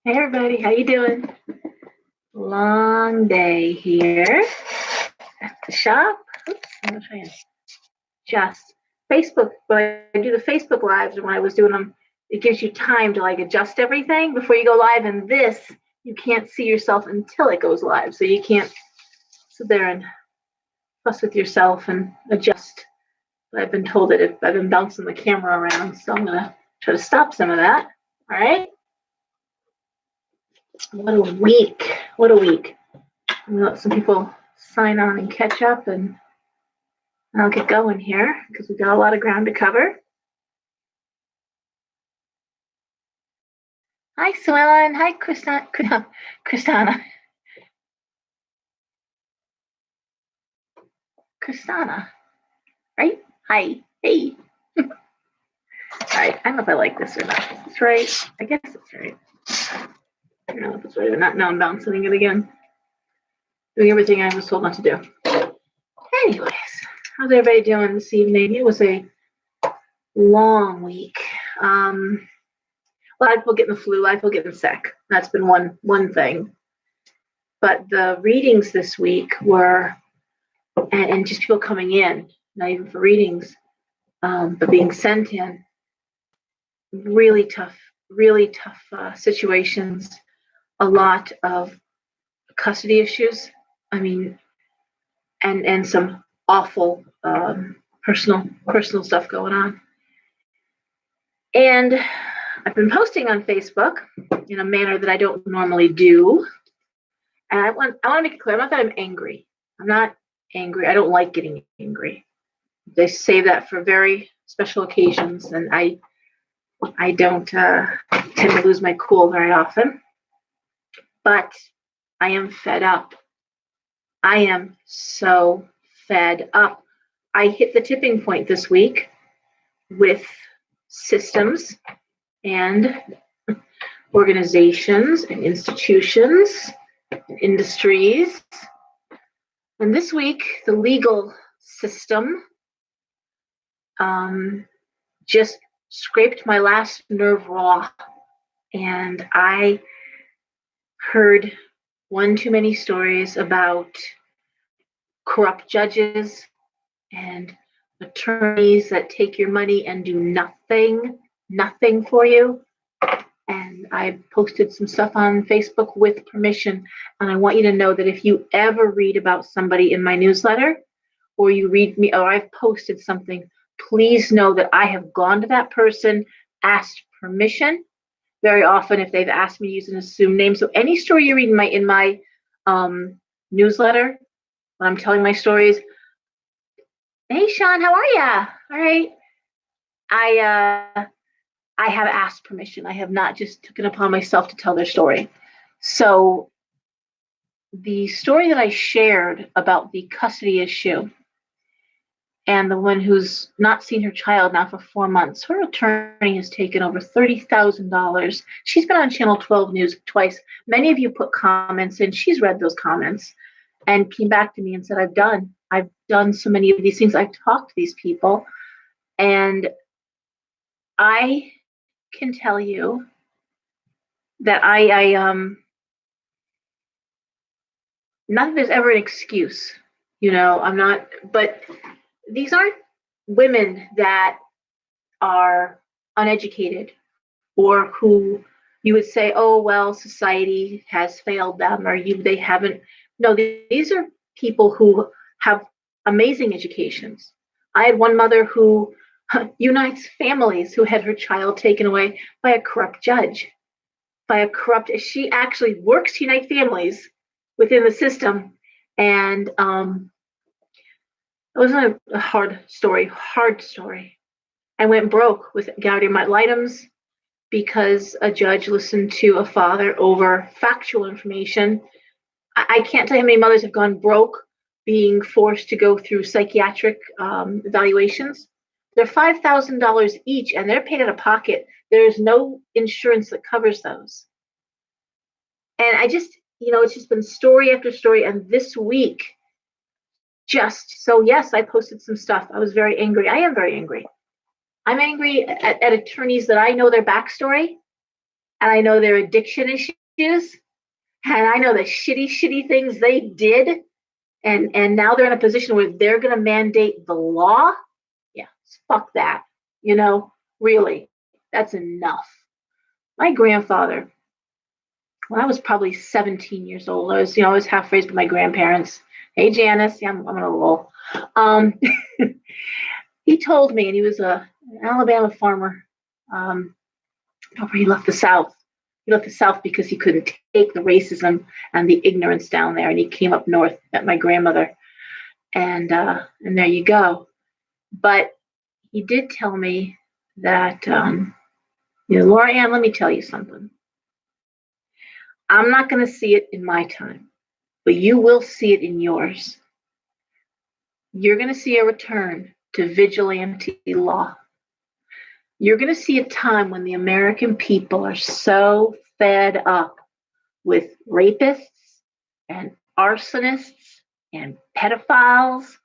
Hey everybody, how you doing? Long day here at the shop. Oops, I'm gonna try and adjust. Facebook, when I do the Facebook lives and when I was doing them, it gives you time to like adjust everything before you go live. And this, you can't see yourself until it goes live. So you can't sit there and fuss with yourself and adjust. But I've been told that if I've been bouncing the camera around, so I'm gonna try to stop some of that. All right. What a week. What a week. I'm gonna let some people sign on and catch up, and I'll get going here because we've got a lot of ground to cover. Hi, Sue Ellen. Hi, Kristana. Kristana, right? Hi. Hey. All right. I don't know if I like this or not. It's right. I guess it's right. I don't know if it's right or not. Now I'm bouncing it again. Doing everything I was told not to do. Anyways, how's everybody doing this evening? It was a long week. A lot of people getting the flu, a lot of people getting sick. That's been one thing. But the readings this week were, and just people coming in, not even for readings, but being sent in, really tough situations. A lot of custody issues. I mean, and some awful personal stuff going on. And I've been posting on Facebook in a manner that I don't normally do. And I want to make it clear, I'm not that I'm angry. I'm not angry. I don't like getting angry. They save that for very special occasions, and I don't tend to lose my cool very often. But I am fed up. I am so fed up. I hit the tipping point this week with systems and organizations and institutions and industries. And this week, the legal system just scraped my last nerve raw. And I heard one too many stories about corrupt judges and attorneys that take your money and do nothing for you. And I posted some stuff on Facebook with permission. And I want you to know that if you ever read about somebody in my newsletter, or you read me, or I've posted something, please know that I have gone to that person, asked permission. Very often, if they've asked me to use an assumed name. So any story you read in my newsletter, when I'm telling my stories, hey Sean, how are ya? All right. I have asked permission. I have not just taken upon myself to tell their story. So the story that I shared about the custody issue and the one who's not seen her child now for 4 months, her attorney has taken over $30,000. She's been on Channel 12 News twice. Many of you put comments in. She's read those comments and came back to me and said, I've done so many of these things. I've talked to these people. And I can tell you that I not that there's ever an excuse, I'm not, but these aren't women that are uneducated or who you would say, oh, well, society has failed them or they haven't. No, these are people who have amazing educations. I had one mother who unites families who had her child taken away by a corrupt judge, she actually works to unite families within the system. And it wasn't a hard story. I went broke with Gaudium ad litem's because a judge listened to a father over factual information. I can't tell you how many mothers have gone broke being forced to go through psychiatric evaluations. They're $5,000 each, and they're paid out of pocket. There is no insurance that covers those. And I just, it's just been story after story. And this week, yes, I posted some stuff. I was very angry. I am very angry. I'm angry at attorneys that I know their backstory, and I know their addiction issues, and I know the shitty things they did, and now they're in a position where they're going to mandate the law. Yeah, fuck that. You know, really, that's enough. My grandfather, when I was probably 17 years old, I was half raised by my grandparents. Hey, Janice, yeah, I'm gonna roll. Um, he told me, and he was an Alabama farmer. Um, he left the South. He left the South because he couldn't take the racism and the ignorance down there, and he came up north, met my grandmother, and there you go. But he did tell me that, Laura Ann, let me tell you something. I'm not going to see it in my time, but you will see it in yours. You're going to see a return to vigilante law. You're going to see a time when the American people are so fed up with rapists and arsonists and pedophiles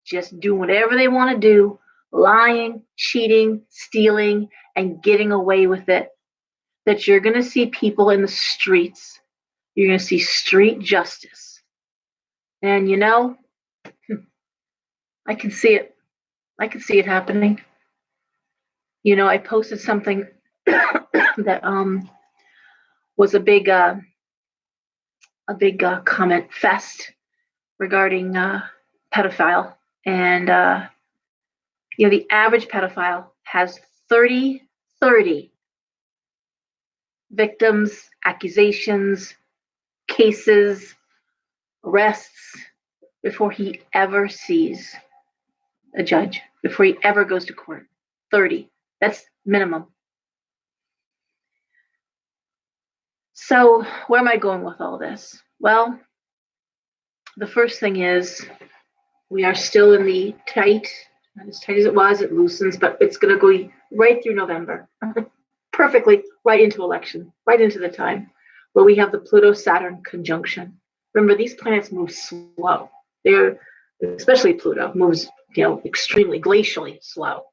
just doing whatever they want to do, lying, cheating, stealing, and getting away with it, that you're going to see people in the streets. You're going to see street justice. And I can see it. I can see it happening. I posted something that was a big comment fest regarding pedophile, and the average pedophile has 30 victims, accusations, cases, arrests before he ever sees a judge, before he ever goes to court. 30. That's minimum. So where am I going with all this? Well, the first thing is we are still in the tight, not as tight as it was, it loosens, but it's going to go right through November, perfectly right into election, right into the time where we have the Pluto-Saturn conjunction. Remember, these planets move slow. Especially Pluto, moves, extremely glacially slow.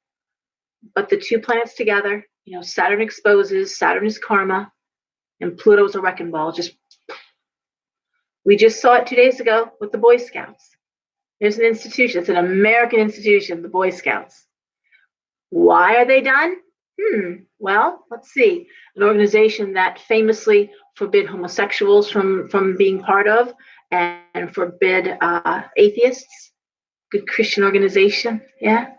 But the two planets together, Saturn exposes, Saturn is karma, and Pluto's a wrecking ball. We just saw it 2 days ago with the Boy Scouts. There's an institution, it's an American institution, the Boy Scouts. Why are they done? Well, let's see. An organization that famously forbid homosexuals from being part of, and forbid atheists. Good Christian organization, yeah.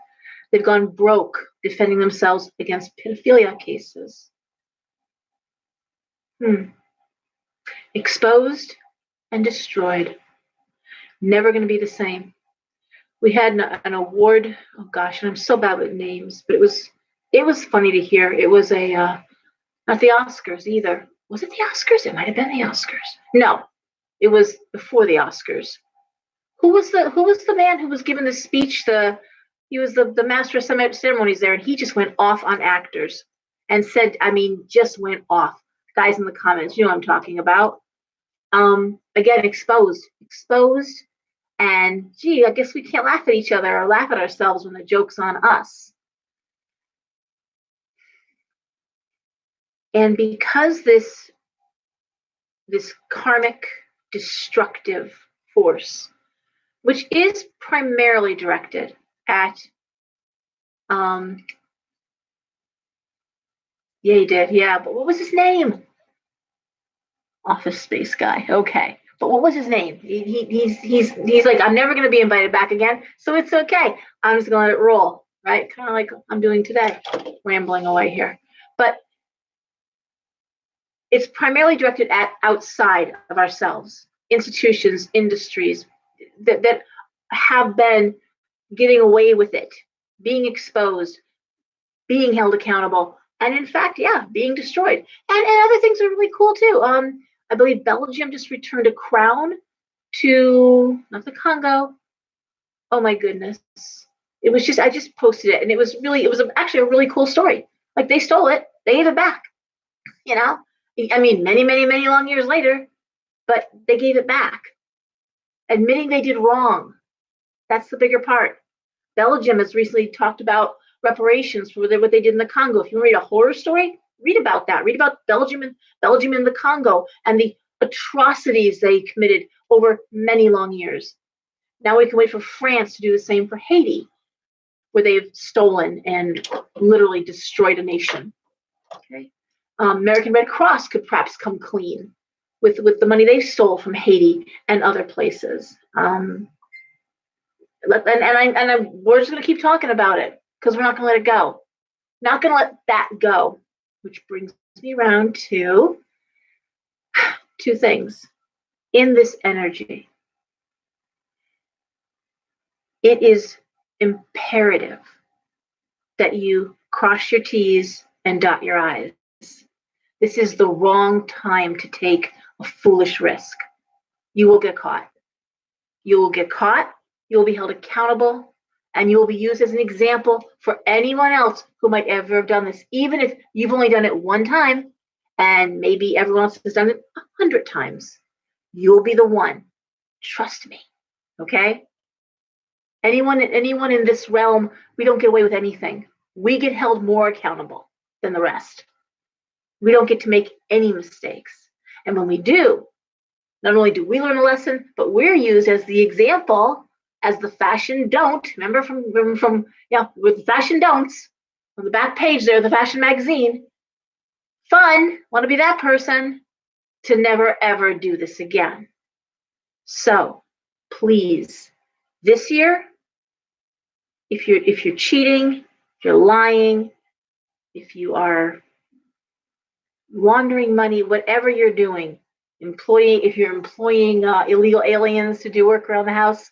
They've gone broke defending themselves against pedophilia cases. Exposed and destroyed. Never going to be the same. We had an award. Oh gosh, and I'm so bad with names, but it was funny to hear. It was not the Oscars either. Was it the Oscars? It might have been the Oscars. No, it was before the Oscars. Who was the man who was given the speech? He was the master of ceremonies there, and he just went off on actors and said, just went off. Guys in the comments, you know what I'm talking about. Again, exposed, and gee, I guess we can't laugh at each other or laugh at ourselves when the joke's on us. And because this karmic destructive force, which is primarily directed at, yeah, he did, yeah, but what was his name? Office Space guy, okay. But what was his name? He's like, I'm never going to be invited back again, so it's okay. I'm just going to let it roll, right? Kind of like I'm doing today, rambling away here. But it's primarily directed at outside of ourselves, institutions, industries that have been getting away with it, being exposed, being held accountable, and in fact, yeah, being destroyed. And other things are really cool too. I believe Belgium just returned a crown to, not the Congo. Oh my goodness. I just posted it, and it was actually a really cool story. Like, they stole it, they gave it back, many, many long years later, but they gave it back, admitting they did wrong. That's the bigger part. Belgium has recently talked about reparations for what they did in the Congo. If you read a horror story, Read about that. Read about Belgium and the Congo and the atrocities they committed over many long years. Now we can wait for France to do the same for Haiti, where they've stolen and literally destroyed a nation. Okay, American Red Cross could perhaps come clean with the money they stole from Haiti and other places. We're just going to keep talking about it because we're not going to let it go. Not going to let that go, which brings me around to two things. In this energy, it is imperative that you cross your T's and dot your I's. This is the wrong time to take a foolish risk. You will get caught. You will get caught, you will be held accountable, and you will be used as an example for anyone else who might ever have done this, even if you've only done it one time and maybe everyone else has done it 100 times. You'll be the one. Trust me. Okay? Anyone in this realm, we don't get away with anything. We get held more accountable than the rest. We don't get to make any mistakes. And when we do, not only do we learn a lesson, but we're used as the example, as the fashion don't. Remember from with the fashion don'ts on the back page there, the fashion magazine. Fun, want to be that person to never ever do this again. So please, this year, if you're cheating, if you're lying, if you are laundering money, whatever you're doing, if you're employing illegal aliens to do work around the house,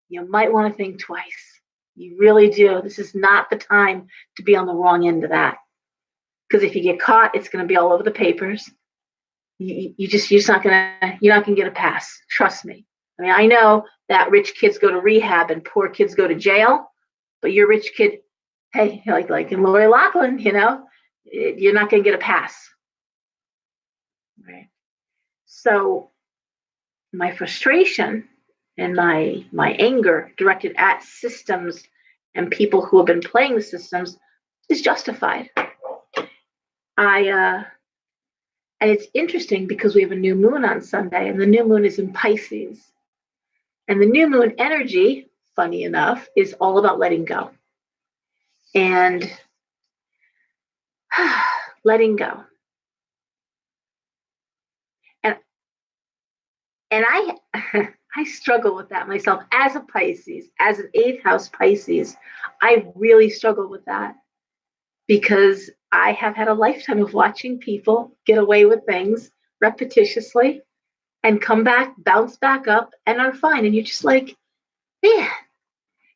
you might want to think twice. You really do. This is not the time to be on the wrong end of that. Because if you get caught, it's going to be all over the papers. You're not gonna get a pass. Trust me. I mean, I know that rich kids go to rehab and poor kids go to jail, but your rich kid, hey, like in Lori Loughlin, you're not gonna get a pass. Right. So my frustration and my anger directed at systems and people who have been playing the systems is justified. And it's interesting because we have a new moon on Sunday, and the new moon is in Pisces. And the new moon energy, funny enough, is all about letting go. And letting go. And I struggle with that myself as a Pisces, as an 8th house Pisces. I really struggle with that because I have had a lifetime of watching people get away with things repetitiously and come back, bounce back up, and are fine. And you're just like, man,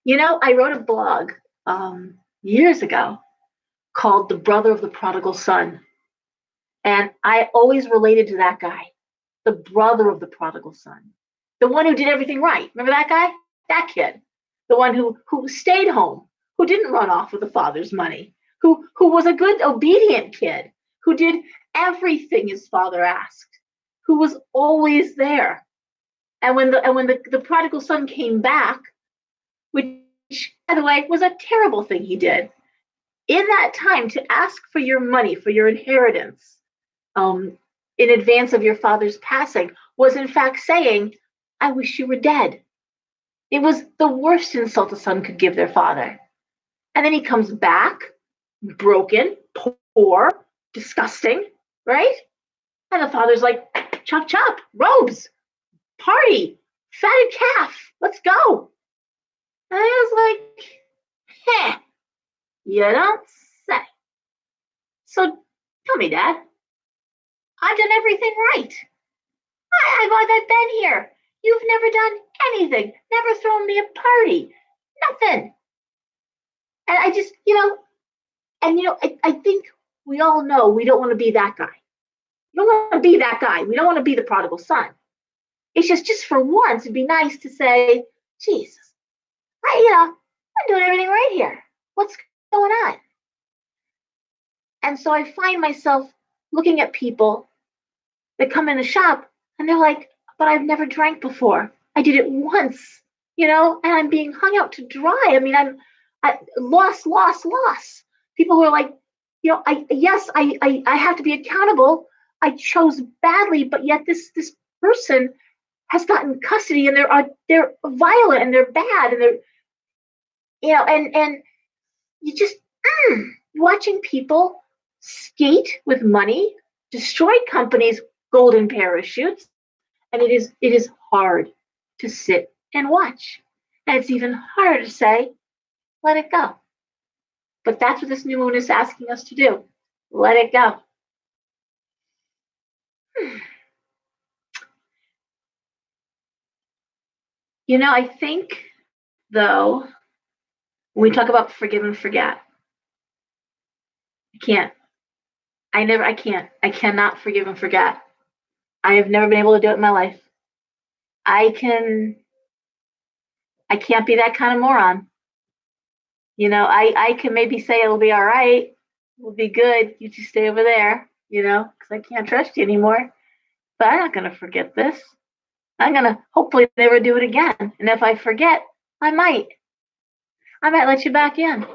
I wrote a blog years ago called The Brother of the Prodigal Son. And I always related to that guy, the brother of the prodigal son, the one who did everything right. Remember that guy? That kid, the one who stayed home, who didn't run off with the father's money, who was a good, obedient kid, who did everything his father asked, who was always there. And when the prodigal son came back, which, by the way, was a terrible thing he did, in that time to ask for your money, for your inheritance, in advance of your father's passing, was in fact saying, I wish you were dead. It was the worst insult a son could give their father. And then he comes back, broken, poor, disgusting, right? And the father's like, chop, chop, robes, party, fatted calf, let's go. And I was like, you don't say. So tell me, Dad, I've done everything right. I've been here. You've never done anything, never thrown me a party, nothing. And I just, I think we all know we don't want to be that guy. We don't want to be that guy. We don't want to be the prodigal son. It's just for once, it'd be nice to say, Jesus, I'm doing everything right here. What's going on? And so I find myself looking at people that come in the shop and they're like, but I've never drank before. I did it once, and I'm being hung out to dry. I mean, I loss. People who are like, I have to be accountable. I chose badly, but yet this person has gotten custody, and they're violent, and they're bad, and they're and you just watching people skate with money, destroy companies' golden parachutes, and it is hard to sit and watch, and it's even harder to say, let it go. But that's what this new moon is asking us to do. Let it go. I think, though, when we talk about forgive and forget, I can't. I can't. I cannot forgive and forget. I have never been able to do it in my life. I can. I can't be that kind of moron. I can maybe say it'll be all right. We'll be good. You just stay over there, because I can't trust you anymore. But I'm not going to forget this. I'm going to hopefully never do it again. And if I forget, I might let you back in.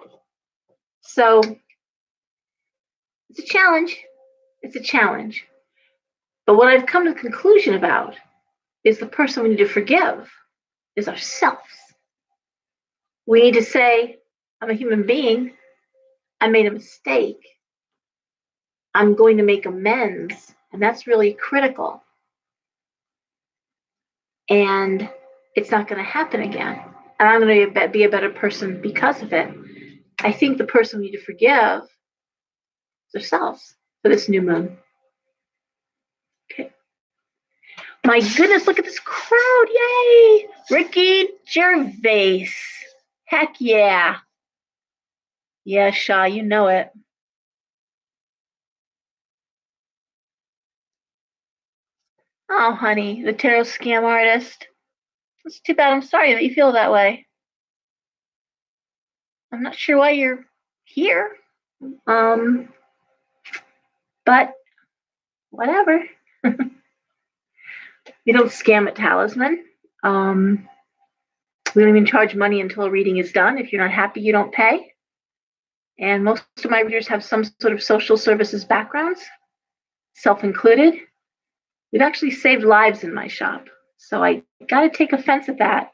So it's a challenge. It's a challenge. But what I've come to the conclusion about is the person we need to forgive is ourselves. We need to say, I'm a human being. I made a mistake. I'm going to make amends. And that's really critical. And it's not going to happen again. And I'm going to be a better person because of it. I think the person we need to forgive is ourselves for this new moon. Okay. My goodness, look at this crowd. Yay! Ricky Gervais. Heck yeah. Yeah, Shaw, you know it. Oh, honey, the tarot scam artist. It's too bad. I'm sorry that you feel that way. I'm not sure why you're here. But whatever. We don't scam at Talisman. We don't even charge money until a reading is done. If you're not happy, you don't pay. And most of my readers have some sort of social services backgrounds, self-included. We've actually saved lives in my shop. So I got to take offense at that.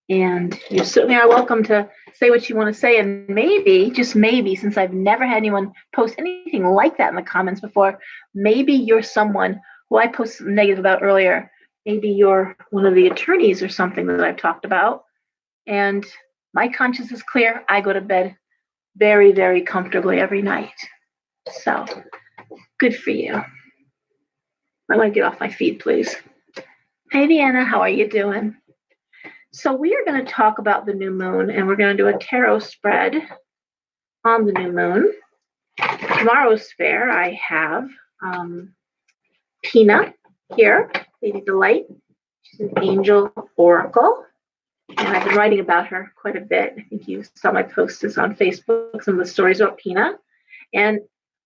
And you certainly are welcome to say what you want to say. And maybe, just maybe, since I've never had anyone post anything like that in the comments before, maybe you're someone who I posted something negative about earlier. Maybe you're one of the attorneys or something that I've talked about. And my conscience is clear. I go to bed very, very comfortably every night. So good for you. I want to get off my feet, please. Hey, Deanna, how are you doing? So we are going to talk about the new moon, and we're going to do a tarot spread on the new moon. Tomorrow's fair, I have Pina here, Lady Delight. She's an angel oracle, and I've been writing about her quite a bit. I think you saw my posts on Facebook, some of the stories about Pina. And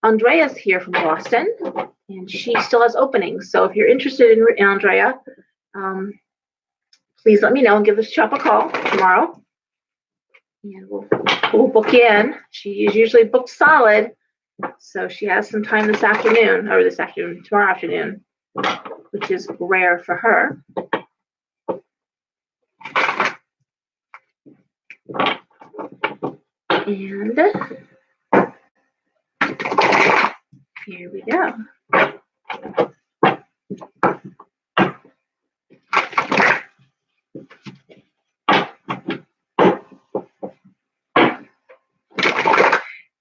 Andrea's here from Boston, and she still has openings. So if you're interested in Andrea, please let me know and give this shop a call tomorrow. And we'll book in. She is usually booked solid. So she has some time tomorrow afternoon, which is rare for her. And here we go.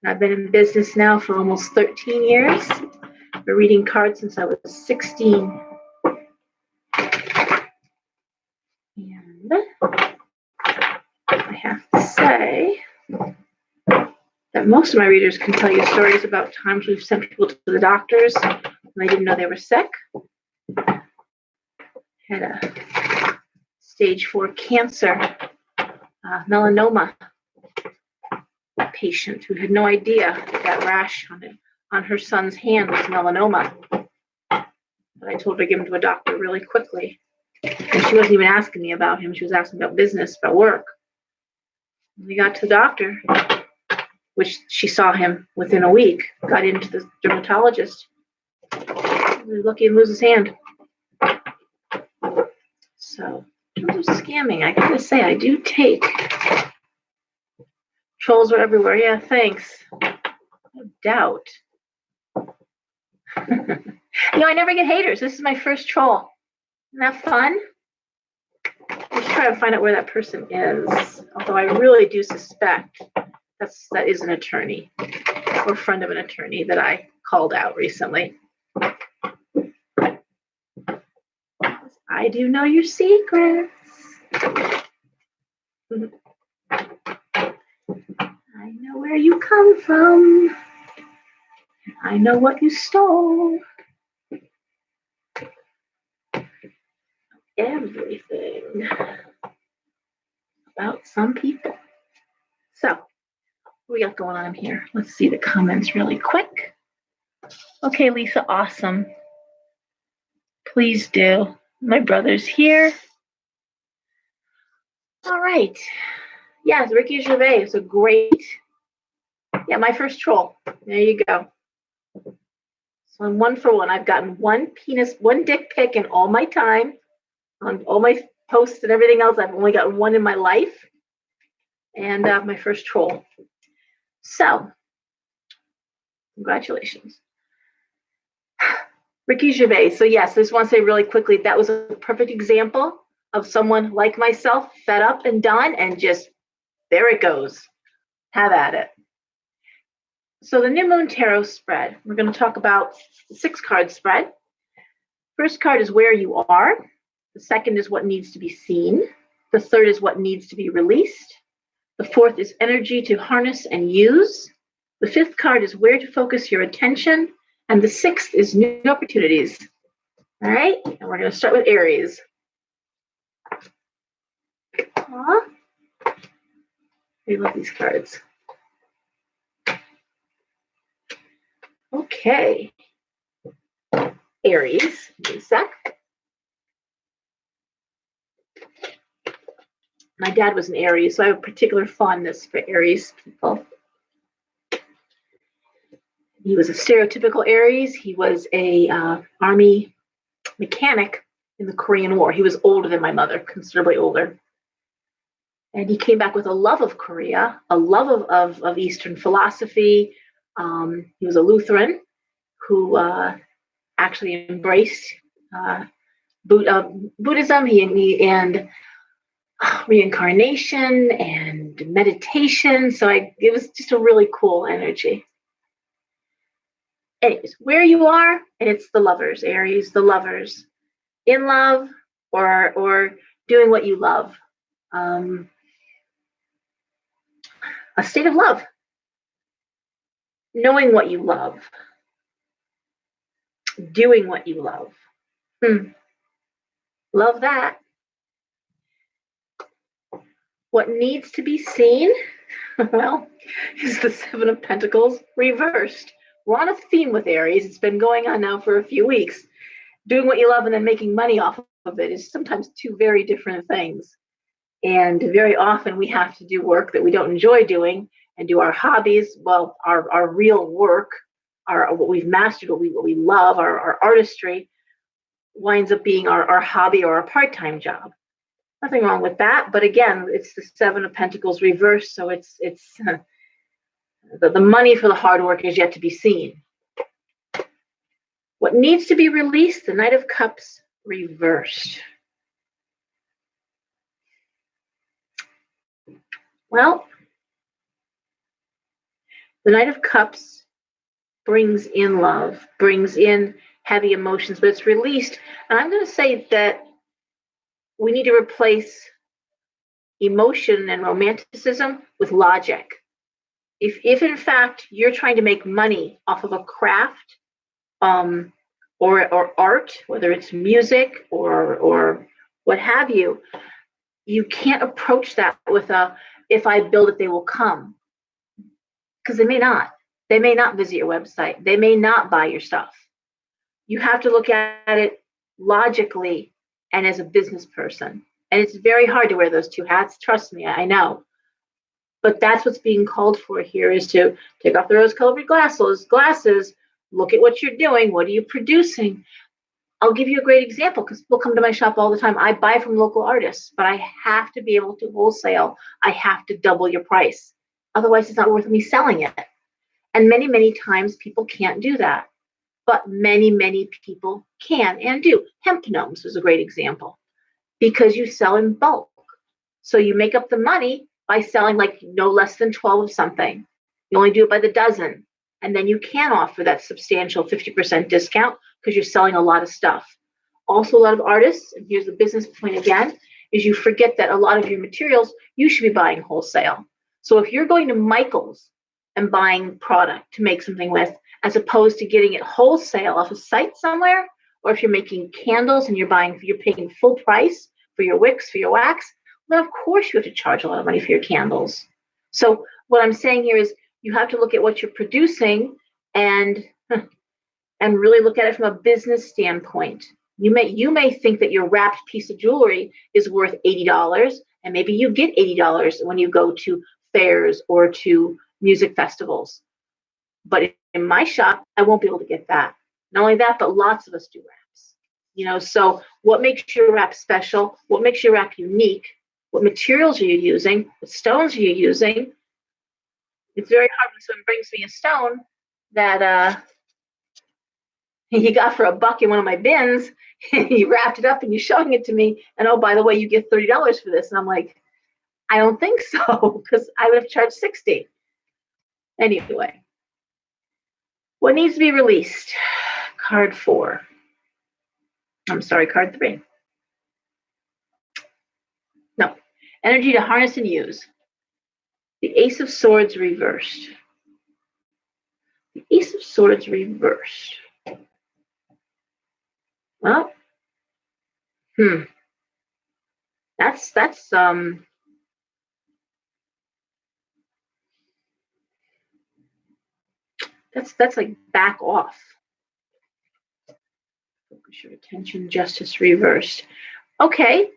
I've been in business now for almost 13 years. I've been reading cards since I was 16. And I have to say that most of my readers can tell you stories about times we've sent people to the doctors and they didn't know they were sick. Had a stage 4 cancer, melanoma patient who had no idea that rash on her son's hand was melanoma. But I told her to give him to a doctor really quickly. And she wasn't even asking me about him. She was asking about business, about work. When we got to the doctor, which she saw him within a week, got into the dermatologist. He was lucky to lose his hand. So, in terms of scamming, I gotta say, I do take. Trolls are everywhere. Yeah, thanks. No doubt. I never get haters. This is my first troll. Isn't that fun? Let's try to find out where that person is. Although I really do suspect that is an attorney or a friend of an attorney that I called out recently. I do know your secrets. I know where you come from. I know what you stole. Everything about some people. So, what we got going on here? Let's see the comments really quick. Okay, Lisa, awesome. Please do. My brother's here. All right. Yes, Ricky Gervais is a great. Yeah, my first troll. There you go. So I'm 1 for 1. I've gotten one dick pic in all my time. On all my posts and everything else, I've only gotten one in my life. And my first troll. So, congratulations. Ricky Gervais. So yes, I just want to say really quickly, that was a perfect example of someone like myself, fed up and done, and just, there it goes. Have at it. So the New Moon Tarot spread, we're going to talk about the 6-card spread. First card is where you are. The second is what needs to be seen. The third is what needs to be released. The fourth is energy to harness and use. The fifth card is where to focus your attention. And the sixth is new opportunities. All right, and we're going to start with Aries. Aw. I love these cards. Okay. Aries, give me a sec. My dad was an Aries, so I have a particular fondness for Aries people. He was a stereotypical Aries. He was a army mechanic in the Korean War. He was older than my mother, considerably older. And he came back with a love of Korea, a love of Eastern philosophy. He was a Lutheran who actually embraced Buddhism and reincarnation and meditation. So it was just a really cool energy. Anyways, where you are, and it's the lovers, Aries, the lovers, in love or doing what you love. A state of love, knowing what you love, doing what you love. Love that. What needs to be seen, well, is the Seven of Pentacles reversed. We're on a theme with Aries. It's been going on now for a few weeks. Doing what you love and then making money off of it is sometimes two very different things. And very often we have to do work that we don't enjoy doing and do our hobbies, well, our real work, what we've mastered, what we love, our artistry, winds up being our hobby or a part-time job. Nothing wrong with that, but again, it's the Seven of Pentacles reversed, so it's the money for the hard work is yet to be seen. What needs to be released? The Knight of Cups reversed. Well, the Knight of Cups brings in love, brings in heavy emotions, but it's released. And I'm going to say that we need to replace emotion and romanticism with logic. If in fact you're trying to make money off of a craft or art, whether it's music or what have you, you can't approach that with if I build it, they will come. Because they may not. They may not visit your website. They may not buy your stuff. You have to look at it logically and as a business person. And it's very hard to wear those two hats. Trust me, I know. But that's what's being called for here, is to take off the rose-colored glasses, look at what you're doing. What are you producing? I'll give you a great example, because people come to my shop all the time. I buy from local artists, but I have to be able to wholesale. I have to double your price. Otherwise, it's not worth me selling it. And many, many times people can't do that. But many, many people can and do. Hemp gnomes is a great example, because you sell in bulk. So you make up the money by selling like no less than 12 of something. You only do it by the dozen. And then you can offer that substantial 50% discount because you're selling a lot of stuff. Also, a lot of artists, and here's the business point again, is you forget that a lot of your materials you should be buying wholesale. So if you're going to Michael's and buying product to make something with, as opposed to getting it wholesale off a site somewhere, or if you're making candles and you're paying full price for your wicks, for your wax, then of course you have to charge a lot of money for your candles. So what I'm saying here is you have to look at what you're producing and really look at it from a business standpoint. You may think that your wrapped piece of jewelry is worth $80, and maybe you get $80 when you go to fairs or to music festivals. But in my shop, I won't be able to get that. Not only that, but lots of us do wraps. So what makes your wrap special? What makes your wrap unique? What materials are you using? What stones are you using? It's very hard when someone brings me a stone that you got for $1 in one of my bins, and you wrapped it up and you're showing it to me, and oh, by the way, you get $30 for this. And I'm like, I don't think so, because I would have charged $60. Anyway, what needs to be released? Card 4. I'm sorry, card 3. No. Energy to harness and use. The Ace of Swords reversed. The Ace of Swords reversed. Well, that's like back off. Focus your attention, justice reversed. Okay.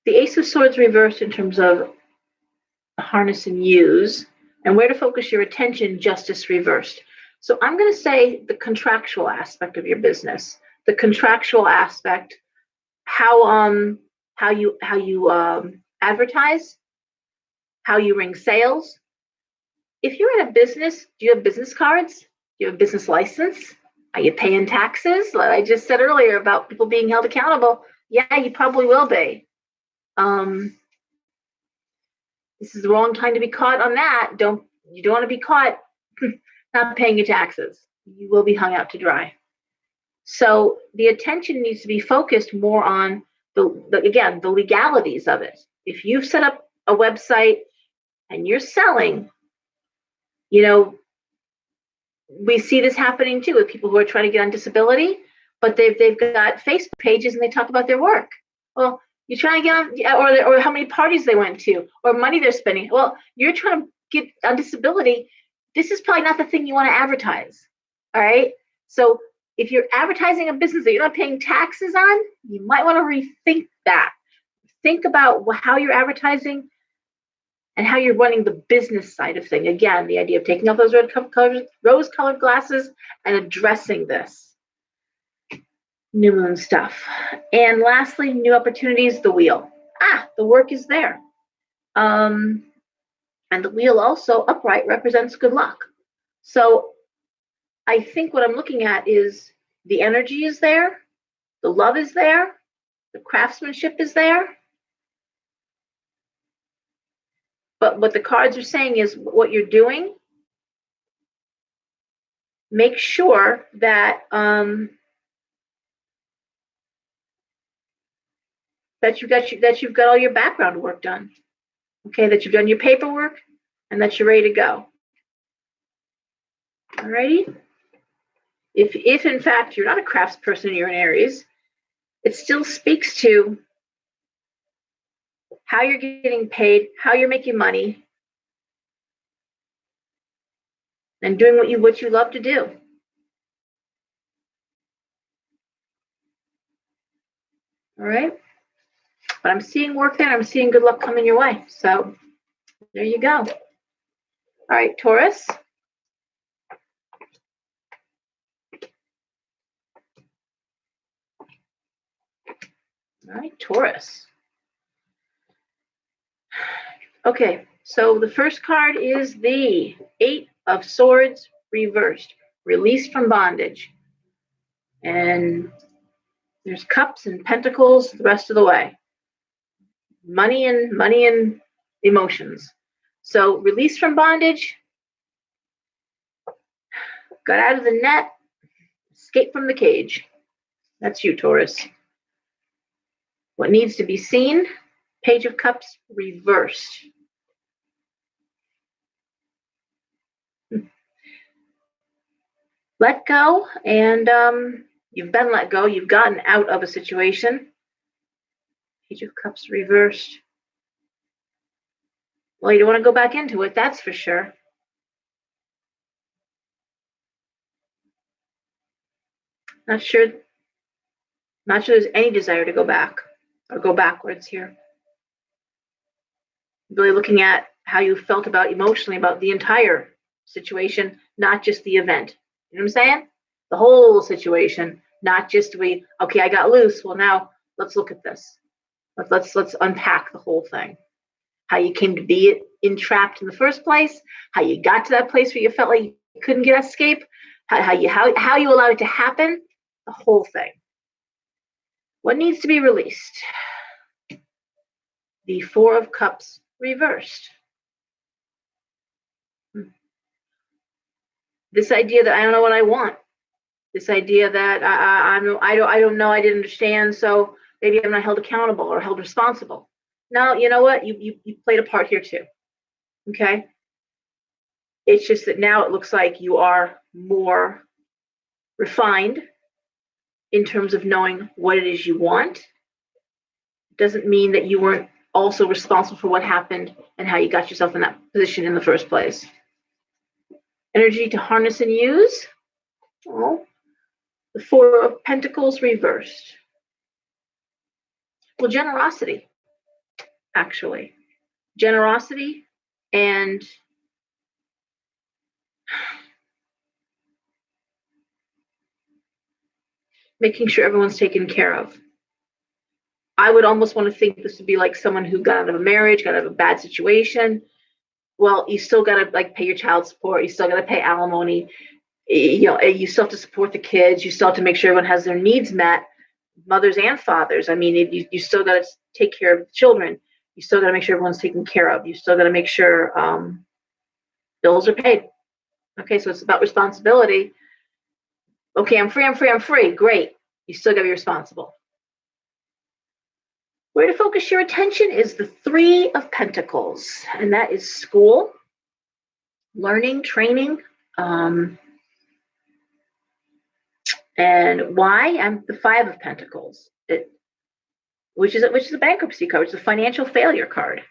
The Ace of Swords reversed in terms of harness and use, and where to focus your attention, justice reversed. So I'm going to say the contractual aspect of your business, the contractual aspect, how you advertise, how you ring sales. If you're in a business, do you have business cards? Do you have a business license? Are you paying taxes? Like I just said earlier about people being held accountable. Yeah, you probably will be. This is the wrong time to be caught on that. You don't want to be caught not paying your taxes. You will be hung out to dry. So the attention needs to be focused more on the legalities of it. If you've set up a website and you're selling, we see this happening too with people who are trying to get on disability, but they've got Facebook pages and they talk about their work. Well, you're trying to get on, or how many parties they went to, or money they're spending. Well, you're trying to get on disability. This is probably not the thing you want to advertise. All right. So if you're advertising a business that you're not paying taxes on, you might want to rethink that. Think about how you're advertising and how you're running the business side of things. Again, the idea of taking off those rose-colored glasses and addressing this new moon stuff. And lastly, new opportunities, the wheel. The work is there. And the wheel also upright represents good luck. So I think what I'm looking at is the energy is there, the love is there, the craftsmanship is there. But what the cards are saying is what you're doing, make sure that that you've got all your background work done. Okay, that you've done your paperwork and that you're ready to go. Alrighty. If in fact you're not a craftsperson, you're an Aries, it still speaks to how you're getting paid, how you're making money, and doing what you love to do. All right. But I'm seeing work there. I'm seeing good luck coming your way. So there you go. All right, Taurus. All right, Taurus. Okay, so the first card is the Eight of Swords reversed, released from bondage. And there's cups and pentacles the rest of the way. Money and emotions. So released from bondage, got out of the net, escaped from the cage. That's you, Taurus. What needs to be seen? Page of Cups reversed. Let go, and you've been let go. You've gotten out of a situation. Page of Cups reversed. Well, you don't want to go back into it, that's for sure. Not sure there's any desire to go back or go backwards here. Really looking at how you felt about emotionally about the entire situation, not just the event. You know what I'm saying? The whole situation, not just okay, I got loose. Well, now let's look at this. Let's unpack the whole thing. How you came to be entrapped in the first place, how you got to that place where you felt like you couldn't get escape, how you allowed it to happen, the whole thing. What needs to be released? The Four of Cups reversed. This idea that I don't know what I want. This idea that I don't know, I didn't understand, so maybe I'm not held accountable or held responsible. No, you know what? You played a part here too. Okay? It's just that now it looks like you are more refined in terms of knowing what it is you want. Doesn't mean that you weren't also responsible for what happened and how you got yourself in that position in the first place. Energy to harness and use. Oh, the Four of Pentacles reversed. Well, generosity, actually. Generosity and making sure everyone's taken care of. I would almost want to think this would be like someone who got out of a marriage, got out of a bad situation. Well, you still got to pay your child support. You still got to pay alimony. You still have to support the kids. You still have to make sure everyone has their needs met, mothers and fathers. I mean, you still got to take care of the children. You still got to make sure everyone's taken care of. You still got to make sure bills are paid. Okay, so it's about responsibility. Okay, I'm free. Great. You still got to be responsible. Where to focus your attention is the Three of Pentacles, and that is school, learning, training, and why? I'm the Five of Pentacles, which is a bankruptcy card. It's a financial failure card.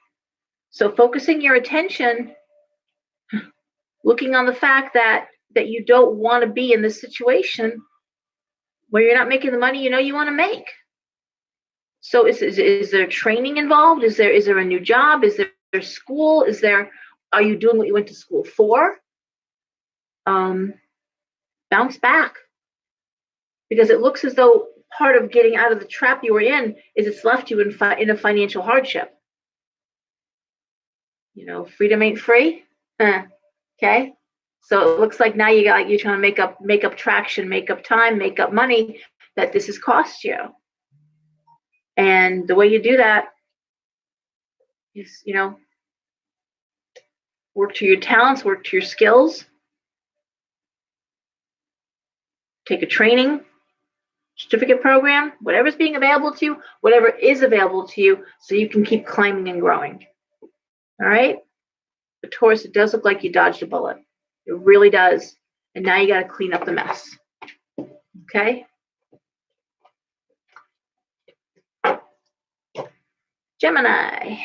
So focusing your attention, looking on the fact that you don't want to be in this situation where you're not making the money you want to make. So is there training involved? Is there a new job? Is there school? Are you doing what you went to school for? Bounce back, because it looks as though part of getting out of the trap you were in is it's left you in a financial hardship. Freedom ain't free. Okay, so it looks like now you're trying to make up traction, make up time, make up money that this has cost you. And the way you do that is, work to your talents, work to your skills, take a training, certificate program, whatever's being available to you, whatever is available to you, so you can keep climbing and growing. All right? But Taurus, it does look like you dodged a bullet. It really does. And now you got to clean up the mess. Okay? Gemini.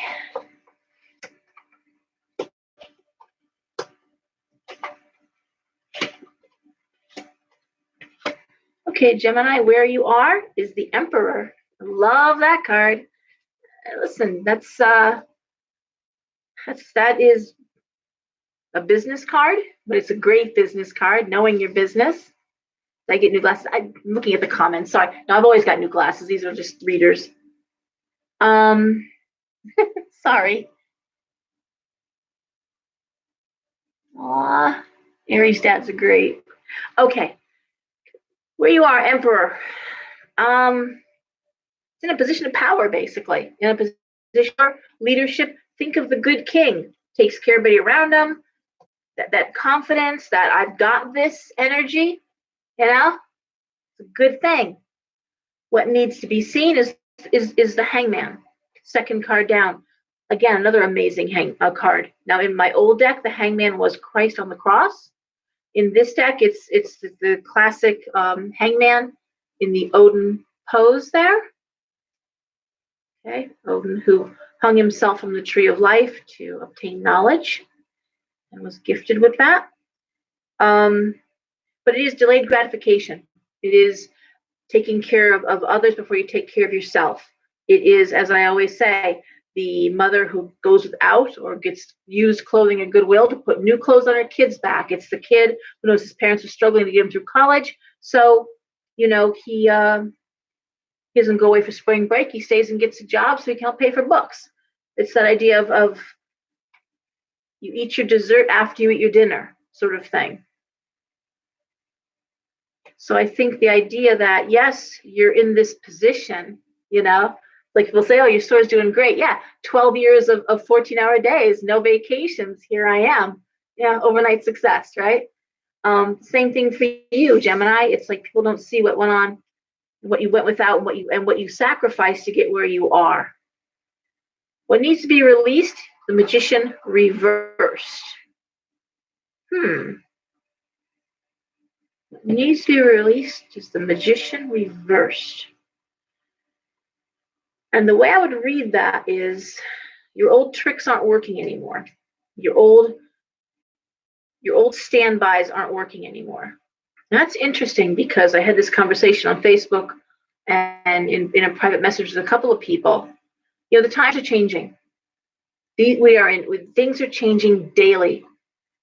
Okay, Gemini, where you are is the Emperor. I love that card. Listen, that is a business card, but it's a great business card. Knowing your business. I get new glasses. I'm looking at the comments. Sorry. No, I've always got new glasses. These are just readers. Um, sorry. Aw, Aries dads are great. Okay, where you are, Emperor. It's in a position of power, basically. In a position of leadership. Think of the good king. Takes care of everybody around him. That confidence, that I've got this energy, you know, it's a good thing. What needs to be seen is the hangman. Second card down. Again, another amazing card. Now, in my old deck, the hangman was Christ on the cross. In this deck, it's the classic hangman in the Odin pose there. Okay, Odin who hung himself from the tree of life to obtain knowledge and was gifted with that. But it is delayed gratification. It is taking care of others before you take care of yourself. It is, as I always say, the mother who goes without or gets used clothing at Goodwill to put new clothes on her kids' back. It's the kid who knows his parents are struggling to get him through college. So, he doesn't go away for spring break. He stays and gets a job so he can help pay for books. It's that idea of you eat your dessert after you eat your dinner sort of thing. So I think the idea that, yes, you're in this position, like people say, oh, your store's doing great. Yeah, 12 years of 14-hour days, no vacations. Here I am. Yeah, overnight success, right? Same thing for you, Gemini. It's like people don't see what went on, what you went without, and what you sacrificed to get where you are. What needs to be released? The Magician reversed. What needs to be released is the Magician reversed. And the way I would read that is your old tricks aren't working anymore. Your old standbys aren't working anymore. And that's interesting because I had this conversation on Facebook and in a private message with a couple of people. The times are changing. Things are changing daily.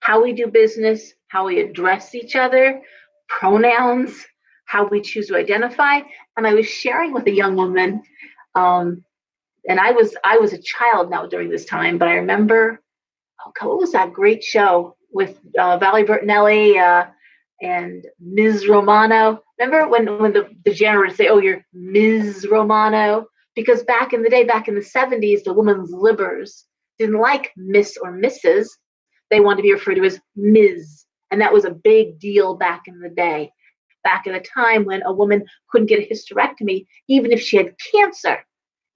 How we do business, how we address each other, pronouns, how we choose to identify. And I was sharing with a young woman, and I was a child now during this time, but I remember, oh God, what was that great show with Valerie Bertinelli and Ms. Romano? Remember when the janitor would say, "Oh, you're Ms. Romano," because back in the day, back in the 70s, the women's libbers didn't like Miss or Mrs. They wanted to be referred to as Ms. And that was a big deal back in the day. Back in a time when a woman couldn't get a hysterectomy, even if she had cancer.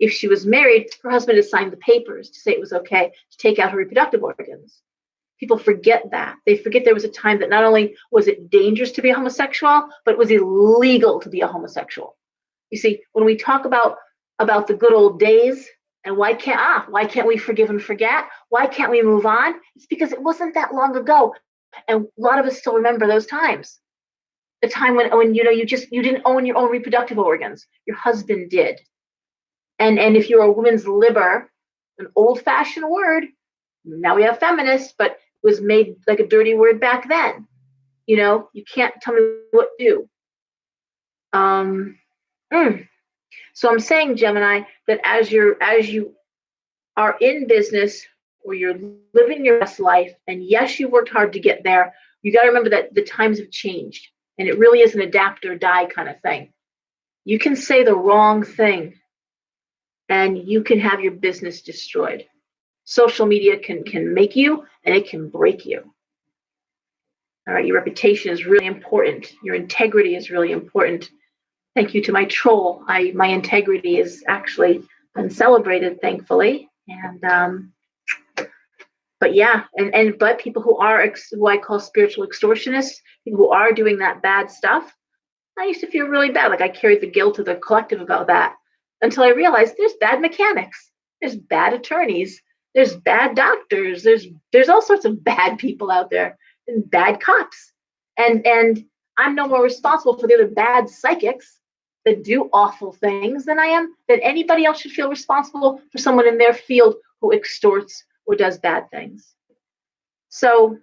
If she was married, her husband had signed the papers to say it was okay to take out her reproductive organs. People forget that. They forget there was a time that not only was it dangerous to be a homosexual, but it was illegal to be a homosexual. You see, when we talk about the good old days and why can't we forgive and forget? Why can't we move on? It's because it wasn't that long ago. And a lot of us still remember those times. The time when you didn't own your own reproductive organs. Your husband did. And if you're a woman's liber, an old-fashioned word, now we have feminists, but it was made like a dirty word back then. You can't tell me what to do. So I'm saying, Gemini, that as you are in business or you're living your best life, and yes, you worked hard to get there, you got to remember that the times have changed, and it really is an adapt or die kind of thing. You can say the wrong thing, and you can have your business destroyed. Social media can make you, and it can break you. All right, your reputation is really important. Your integrity is really important. Thank you to my troll. My integrity is actually been celebrated, thankfully. And but yeah, but people who I call spiritual extortionists, people who are doing that bad stuff, I used to feel really bad. Like I carried the guilt of the collective about that until I realized there's bad mechanics, there's bad attorneys, there's bad doctors, there's all sorts of bad people out there and bad cops. And I'm no more responsible for the other bad psychics that do awful things than I am, then anybody else should feel responsible for someone in their field who extorts or does bad things. So,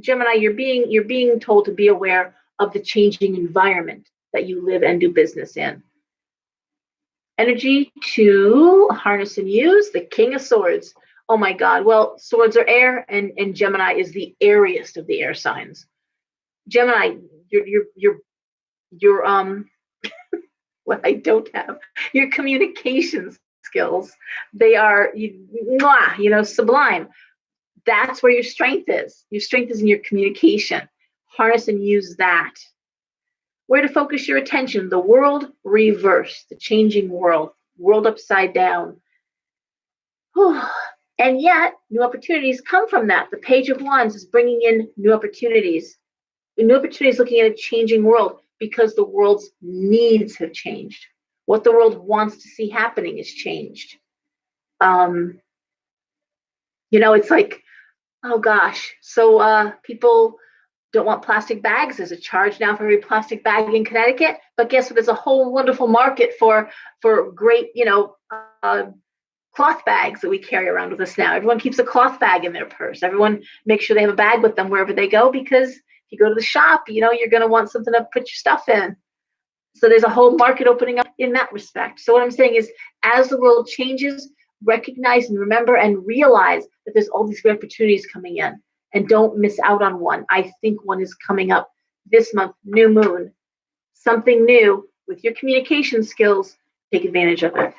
Gemini, you're being told to be aware of the changing environment that you live and do business in. Energy to harness and use the King of Swords. Oh my God. Well, swords are air, and Gemini is the airiest of the air signs. Gemini, your what I don't have, your communications skills, they are sublime. That's where your strength is. Your strength is in your communication. Harness and use that. Where to focus your attention? The world reversed, the changing world upside down. And yet, new opportunities come from that. The Page of Wands is bringing in new opportunities. New opportunities looking at a changing world because the world's needs have changed. What the world wants to see happening has changed. It's like, oh gosh. So people don't want plastic bags. There's a charge now for every plastic bag in Connecticut. But guess what? There's a whole wonderful market for great, cloth bags that we carry around with us now. Everyone keeps a cloth bag in their purse. Everyone makes sure they have a bag with them wherever they go, because if you go to the shop, you're going to want something to put your stuff in. So there's a whole market opening up in that respect. So what I'm saying is, as the world changes, recognize and remember and realize that there's all these great opportunities coming in, and don't miss out on one. I think one is coming up this month, new moon, something new with your communication skills. Take advantage of it.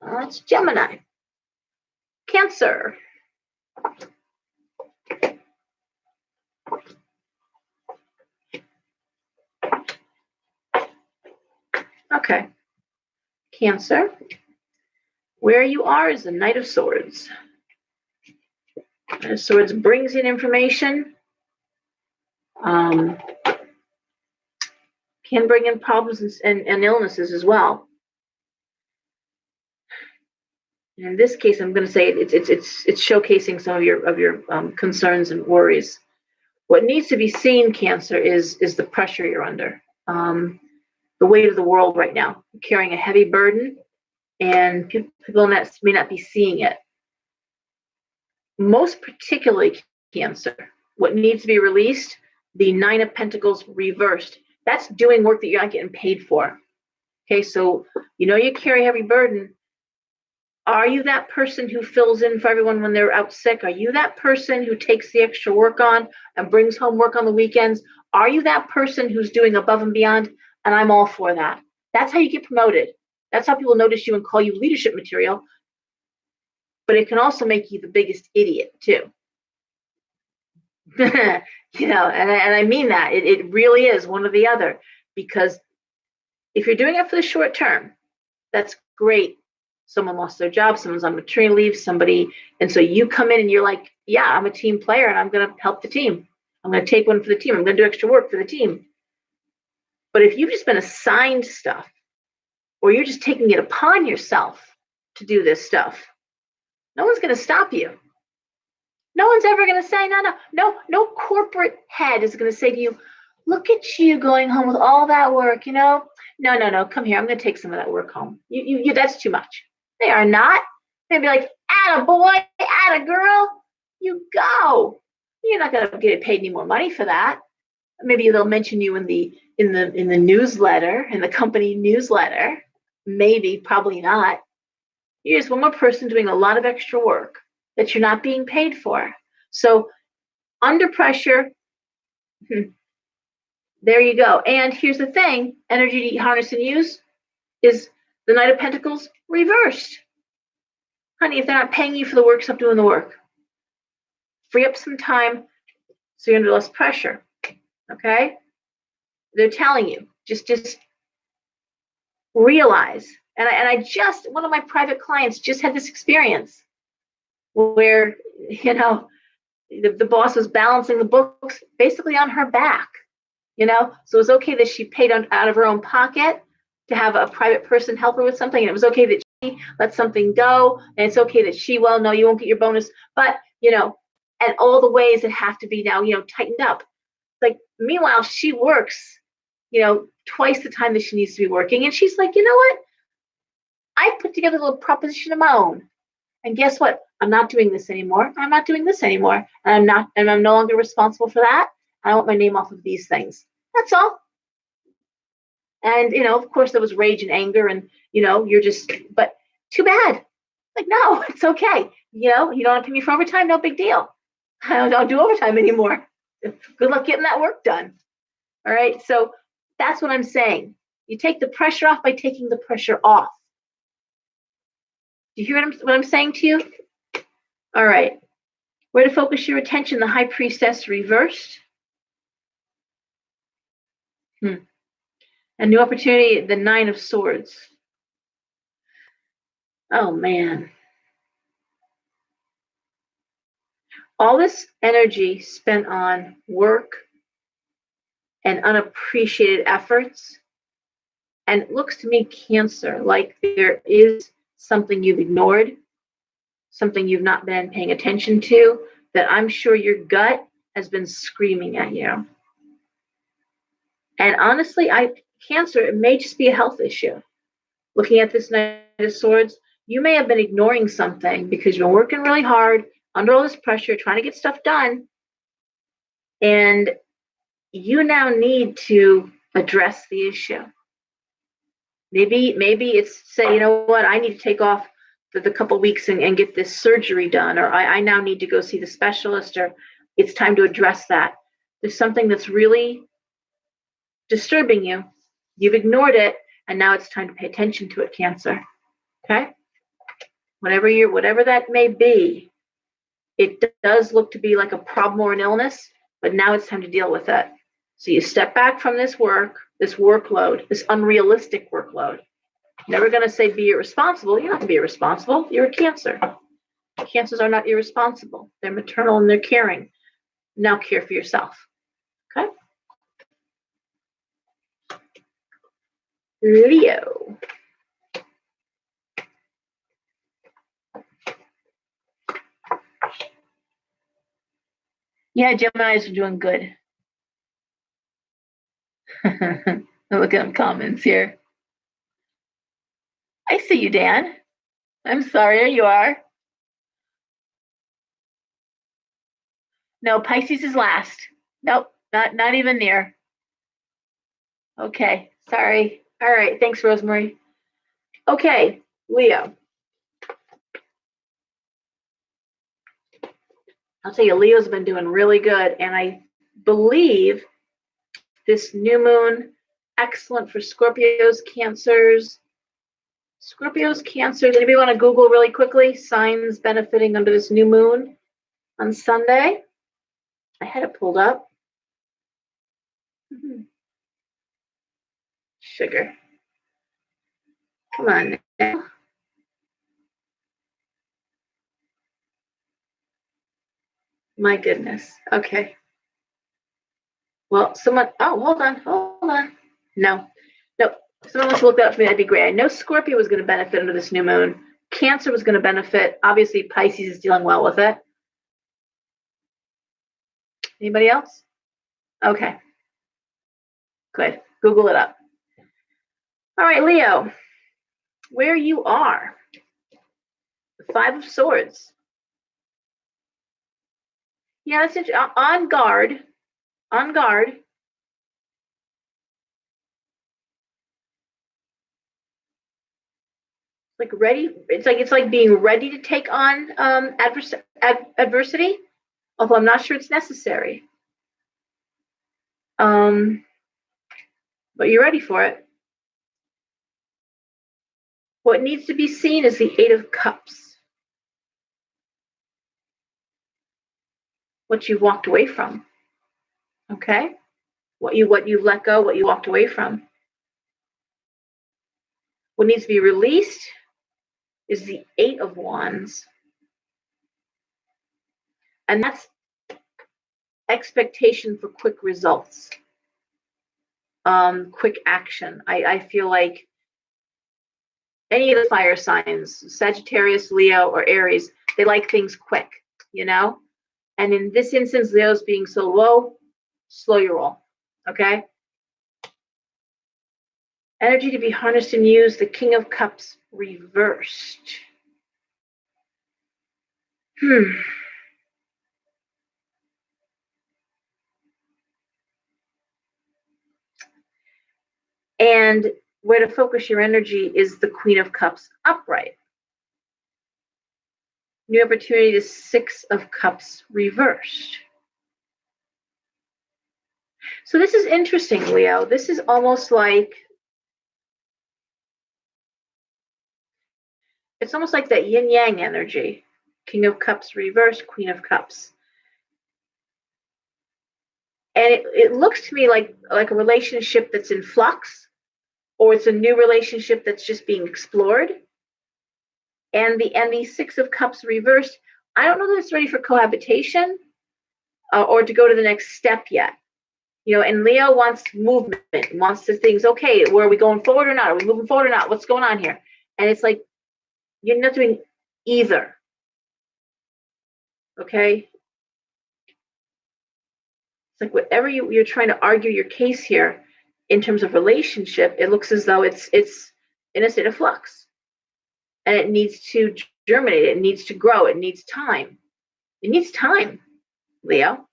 That's Gemini. Cancer. Okay. Cancer. Where you are is the Knight of Swords. Knight of Swords brings in information. Can bring in problems and illnesses as well. In this case, I'm going to say it's showcasing some of your concerns and worries. What needs to be seen, Cancer, is the pressure you're under, the weight of the world right now. You're carrying a heavy burden, and people may not be seeing it. Most particularly, Cancer, what needs to be released, the Nine of Pentacles reversed. That's doing work that you're not getting paid for. Okay, so you carry a heavy burden. Are you that person who fills in for everyone when they're out sick? Are you that person who takes the extra work on and brings home work on the weekends? Are you that person who's doing above and beyond? And I'm all for that. That's how you get promoted. That's how people notice you and call you leadership material. But it can also make you the biggest idiot too. And I mean that. It really is one or the other. Because if you're doing it for the short term, that's great. Someone lost their job, someone's on maternity leave, and so you come in and you're like, yeah, I'm a team player and I'm going to help the team. I'm going to take one for the team. I'm going to do extra work for the team. But if you've just been assigned stuff, or you're just taking it upon yourself to do this stuff, no one's going to stop you. No one's ever going to say, no corporate head is going to say to you, look at you going home with all that work, No, come here. I'm going to take some of that work home. You that's too much. They are not. They'd be like, atta boy, atta girl, you go. You're not going to get paid any more money for that. Maybe they'll mention you in the newsletter, in the company newsletter. Maybe, probably not. You're just one more person doing a lot of extra work that you're not being paid for. So under pressure, there you go. And here's the thing, energy to harness and use is the Knight of Pentacles reversed. Honey, if they're not paying you for the work, stop doing the work. Free up some time so you're under less pressure. Okay? They're telling you, just realize. And one of my private clients just had this experience where, the boss was balancing the books basically on her back. So it was okay that she paid out of her own pocket to have a private person help her with something. And it was okay that she let something go. And it's okay that no, you won't get your bonus. But, and all the ways that have to be now, tightened up. Like, meanwhile, she works, twice the time that she needs to be working. And she's like, you know what? I put together a little proposition of my own. And guess what? I'm not doing this anymore. I'm not doing this anymore. And I'm no longer responsible for that. I want my name off of these things. That's all. And, of course, there was rage and anger, and, but too bad. Like, no, it's okay. You don't have to pay me for overtime. No big deal. I don't do overtime anymore. Good luck getting that work done. All right. So that's what I'm saying. You take the pressure off by taking the pressure off. Do you hear what I'm saying to you? All right. Where to focus your attention? The High Priestess reversed. A new opportunity, the Nine of Swords. Oh, man. All this energy spent on work and unappreciated efforts. And it looks to me, Cancer, like there is something you've ignored, something you've not been paying attention to, that I'm sure your gut has been screaming at you. And honestly, Cancer, it may just be a health issue. Looking at this Knight of Swords, you may have been ignoring something because you've been working really hard under all this pressure, trying to get stuff done. And you now need to address the issue. Maybe it's say, you know what, I need to take off the couple weeks and get this surgery done, or I now need to go see the specialist, or it's time to address that. There's something that's really disturbing you. You've ignored it, and now it's time to pay attention to it, Cancer. Okay? Whatever that may be, it does look to be like a problem or an illness, but now it's time to deal with it. So you step back from this workload, this unrealistic workload. Never going to say be irresponsible. You're not going to be irresponsible. You're a Cancer. Cancers are not irresponsible. They're maternal and they're caring. Now care for yourself. Okay? Leo. Yeah, Geminis are doing good. Look at them comments here. I see you, Dan. I'm sorry, there you are. No, Pisces is last. Nope, not even near. Okay, sorry. All right, thanks, Rosemary. Okay, Leo. I'll tell you, Leo's been doing really good, and I believe this new moon, excellent for Scorpios, Cancers. Scorpios, Cancers. Anybody want to Google really quickly signs benefiting under this new moon on Sunday? I had it pulled up. Sugar. Come on now. My goodness. Okay. Well, hold on. No. Someone wants to look that up for me. That'd be great. I know Scorpio was going to benefit under this new moon. Cancer was going to benefit. Obviously, Pisces is dealing well with it. Anybody else? Okay. Good. Google it up. All right, Leo. Where you are. The Five of Swords. Yeah, that's interesting. On guard. On guard. Like ready. It's like being ready to take on adversity. Although I'm not sure it's necessary. But you're ready for it. What needs to be seen is the Eight of Cups. What you walked away from. Okay? What you let go, what you walked away from. What needs to be released is the Eight of Wands. And that's expectation for quick results. Quick action. I feel like any of the fire signs, Sagittarius, Leo, or Aries, they like things quick, And in this instance, Leo's being so low, slow your roll. Okay? Energy to be harnessed and used, the King of Cups reversed. And where to focus your energy is the Queen of Cups upright. New opportunity, the Six of Cups reversed. So this is interesting, Leo. This is almost like, it's almost like that yin yang energy. King of Cups reversed, Queen of Cups. And it looks to me like a relationship that's in flux, or it's a new relationship that's just being explored. And the Six of Cups reversed, I don't know that it's ready for cohabitation or to go to the next step yet. And Leo wants movement, wants to things, okay, where are we going forward or not? Are we moving forward or not? What's going on here? And it's like, you're not doing either. Okay? It's like whatever you're trying to argue your case here in terms of relationship, it looks as though it's in a state of flux. And it needs to germinate, it needs to grow, it needs time. It needs time, Leo.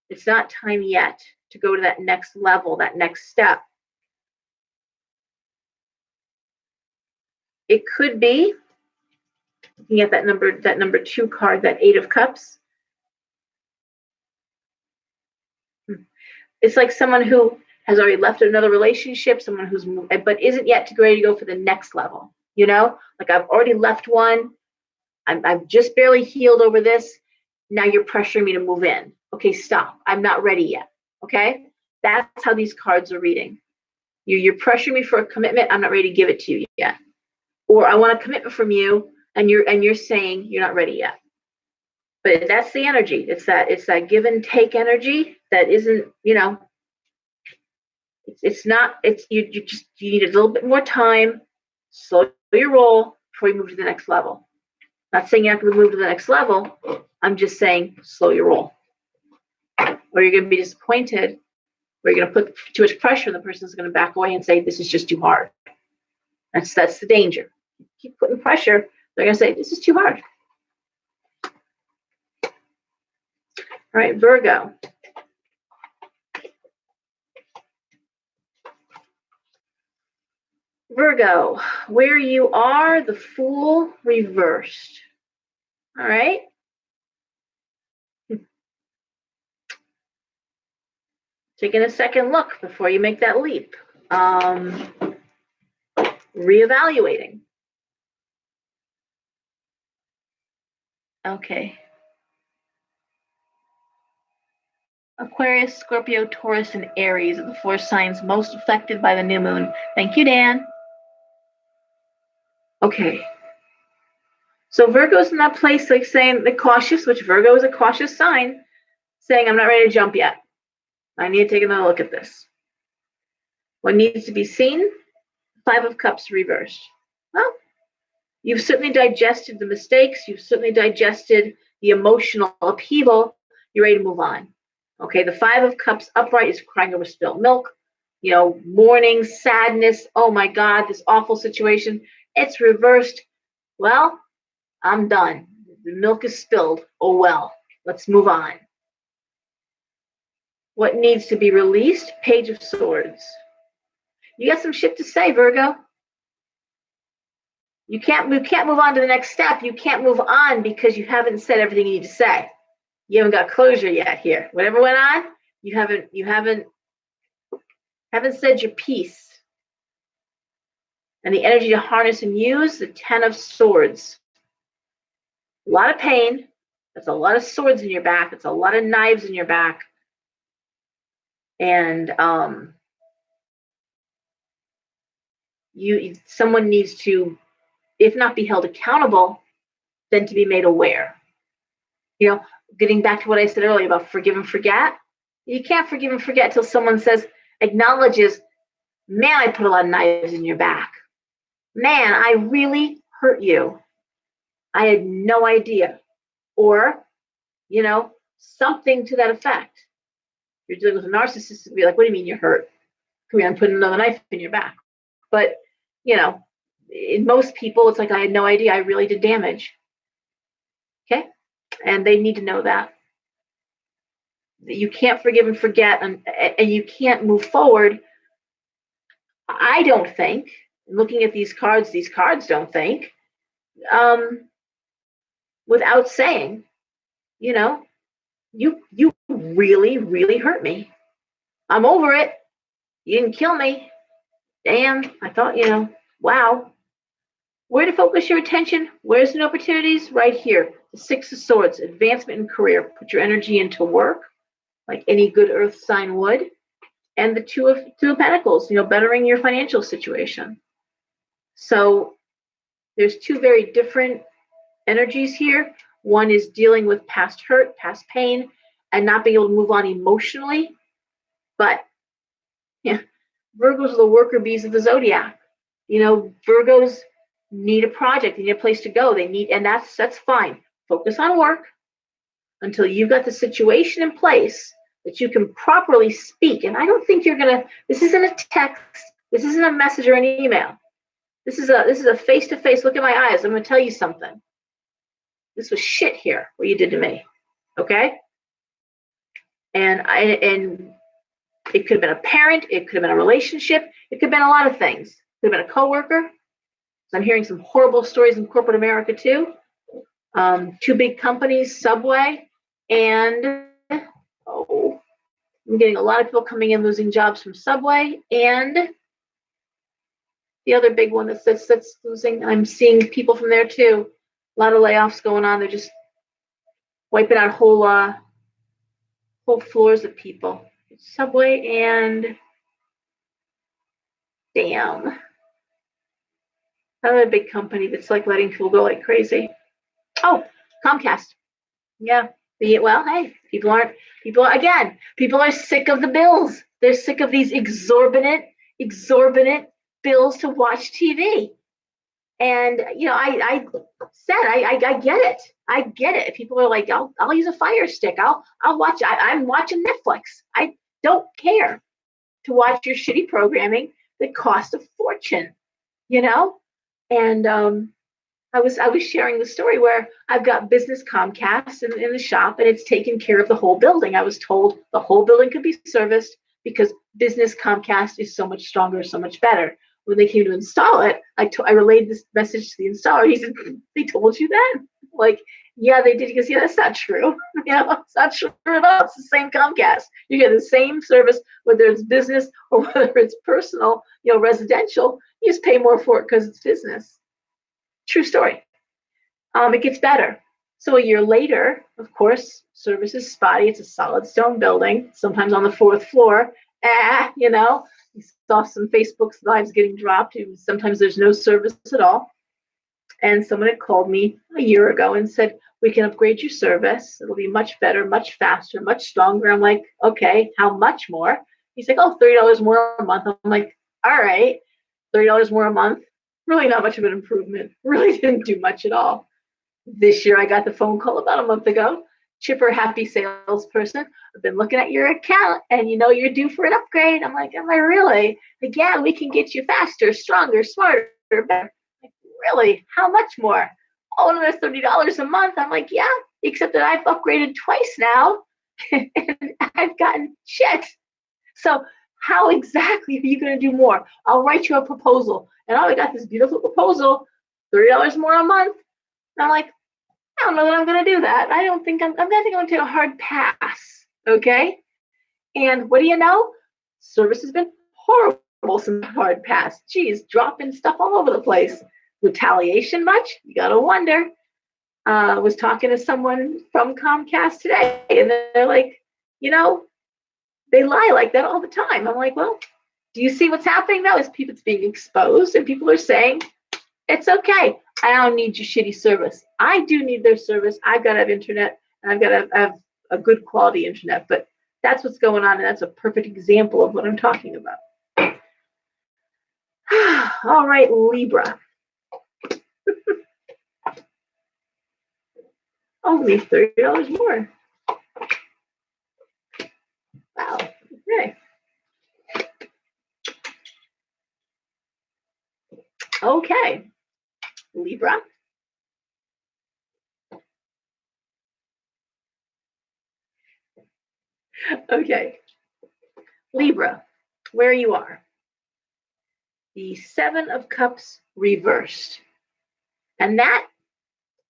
It's not time yet to go to that next level, that next step. It could be, looking at that number 2 card, that Eight of Cups. It's like someone who has already left another relationship, someone who's but isn't yet ready to go for the next level. Like I've already left one. I've just barely healed over this. Now you're pressuring me to move in. Okay, stop. I'm not ready yet. Okay, that's how these cards are reading. You're pressuring me for a commitment. I'm not ready to give it to you yet. Or I want a commitment from you, and you're saying you're not ready yet. But that's the energy. It's that give and take energy that isn't, it's not, you need a little bit more time, slow your roll before you move to the next level. Not saying you have to move to the next level. I'm just saying slow your roll. Or you're going to be disappointed, or you're going to put too much pressure and the person's going to back away and say, this is just too hard. That's the danger. Keep putting pressure, they're going to say, this is too hard. All right, Virgo. Virgo, where you are, the Fool reversed. All right. Taking a second look before you make that leap. Reevaluating. Okay. Aquarius, Scorpio, Taurus, and Aries are the 4 signs most affected by the new moon. Thank you, Dan. Okay. So Virgo's in that place, like saying the cautious, which Virgo is a cautious sign, saying, I'm not ready to jump yet. I need to take another look at this. What needs to be seen? 5 of Cups reversed. Well, you've certainly digested the mistakes. You've certainly digested the emotional upheaval. You're ready to move on. Okay, the 5 of Cups upright is crying over spilled milk. Mourning, sadness. Oh my God, this awful situation. It's reversed. Well, I'm done. The milk is spilled. Oh well, let's move on. What needs to be released? Page of Swords. You got some shit to say, Virgo. You can't move on to the next step. You can't move on because you haven't said everything you need to say. You haven't got closure yet here. Whatever went on, you haven't said your piece. And the energy to harness and use, the 10 of Swords. A lot of pain. That's a lot of swords in your back. It's a lot of knives in your back. And someone needs to, if not be held accountable, then to be made aware. Getting back to what I said earlier about forgive and forget. You can't forgive and forget till someone acknowledges, man, I put a lot of knives in your back. Man, I really hurt you. I had no idea. Or, something to that effect. You're dealing with a narcissist to be like, what do you mean you're hurt? Come here, I'm putting another knife in your back. But, you know, in most people, it's like, I had no idea I really did damage. Okay? And they need to know that. You can't forgive and forget, and you can't move forward. I don't think, looking at these cards don't think, without saying, you know, you really, really hurt me. I'm over it. You didn't kill me. Damn, I thought, wow. Where to focus your attention? Where's the opportunities? Right here. The Six of Swords, advancement in career. Put your energy into work, like any good earth sign would. And the Two of Pentacles, bettering your financial situation. So there's two very different energies here. One is dealing with past hurt, past pain, and not being able to move on emotionally. But yeah, Virgos are the worker bees of the zodiac. Virgos need a project, they need a place to go. And that's fine. Focus on work until you've got the situation in place that you can properly speak. And I don't think this isn't a text, this isn't a message or an email. This is a face-to-face, look at my eyes, I'm gonna tell you something. This was shit here, what you did to me. Okay? And it could have been a parent, it could have been a relationship, it could have been a lot of things. It could have been a coworker. I'm hearing some horrible stories in corporate America too. Two big companies, Subway, and I'm getting a lot of people coming in losing jobs from Subway, and the other big one that's losing, I'm seeing people from there too. A lot of layoffs going on. They're just wiping out whole floors of people. Subway and damn. Another big company that's like letting people go like crazy. Oh, Comcast. Yeah. Well, hey, people are sick of the bills. They're sick of these exorbitant bills to watch TV. And I said I get it. I get it. People are like, I'll use a Fire Stick. I'll watch. I'm watching Netflix. I don't care to watch your shitty programming that costs a fortune. And I was sharing the story where I've got business Comcast in the shop, and it's taken care of the whole building. I was told the whole building could be serviced because business Comcast is so much stronger, so much better. When they came to install it, I relayed this message to the installer. He said, "They told you that?" Like, yeah, they did. He goes, "Yeah, that's not true. It's not true at all. It's the same Comcast. You get the same service, whether it's business or whether it's personal, residential. You just pay more for it because it's business." True story. It gets better. So a year later, of course, service is spotty. It's a solid stone building, sometimes on the fourth floor. You saw some Facebook lives getting dropped. Sometimes there's no service at all. And someone had called me a year ago and said, "We can upgrade your service. It'll be much better, much faster, much stronger." I'm like, "Okay, how much more?" He's like, "Oh, $30 more a month." I'm like, "All right, $30 more a month. Really not much of an improvement. Really didn't do much at all." This year, I got the phone call about a month ago. Chipper, happy salesperson. "I've been looking at your account, and you're due for an upgrade." I'm like, "Am I really?" Like, "Yeah, we can get you faster, stronger, smarter, better." Like, "Really? How much more?" "Oh, another $30 a month." I'm like, "Yeah, except that I've upgraded twice now, and I've gotten shit. So how exactly are you going to do more? I'll write you a proposal." And I got this beautiful proposal, $30 more a month. And I'm like, "I don't know that I'm going to do that. I don't think I'm going to take a hard pass." Okay. And what do you know? Service has been horrible since hard pass. Geez, dropping stuff all over the place. Retaliation much? You got to wonder. I was talking to someone from Comcast today, and they're like, they lie like that all the time. I'm like, well, do you see what's happening now? It's being exposed, and people are saying, "It's okay. I don't need your shitty service." I do need their service. I've got to have internet, and I've got to have a good quality internet. But that's what's going on, and that's a perfect example of what I'm talking about. All right, Libra. Only $30 more. Wow. Okay, Libra. Okay, Libra, where you are. The Seven of Cups reversed. And that,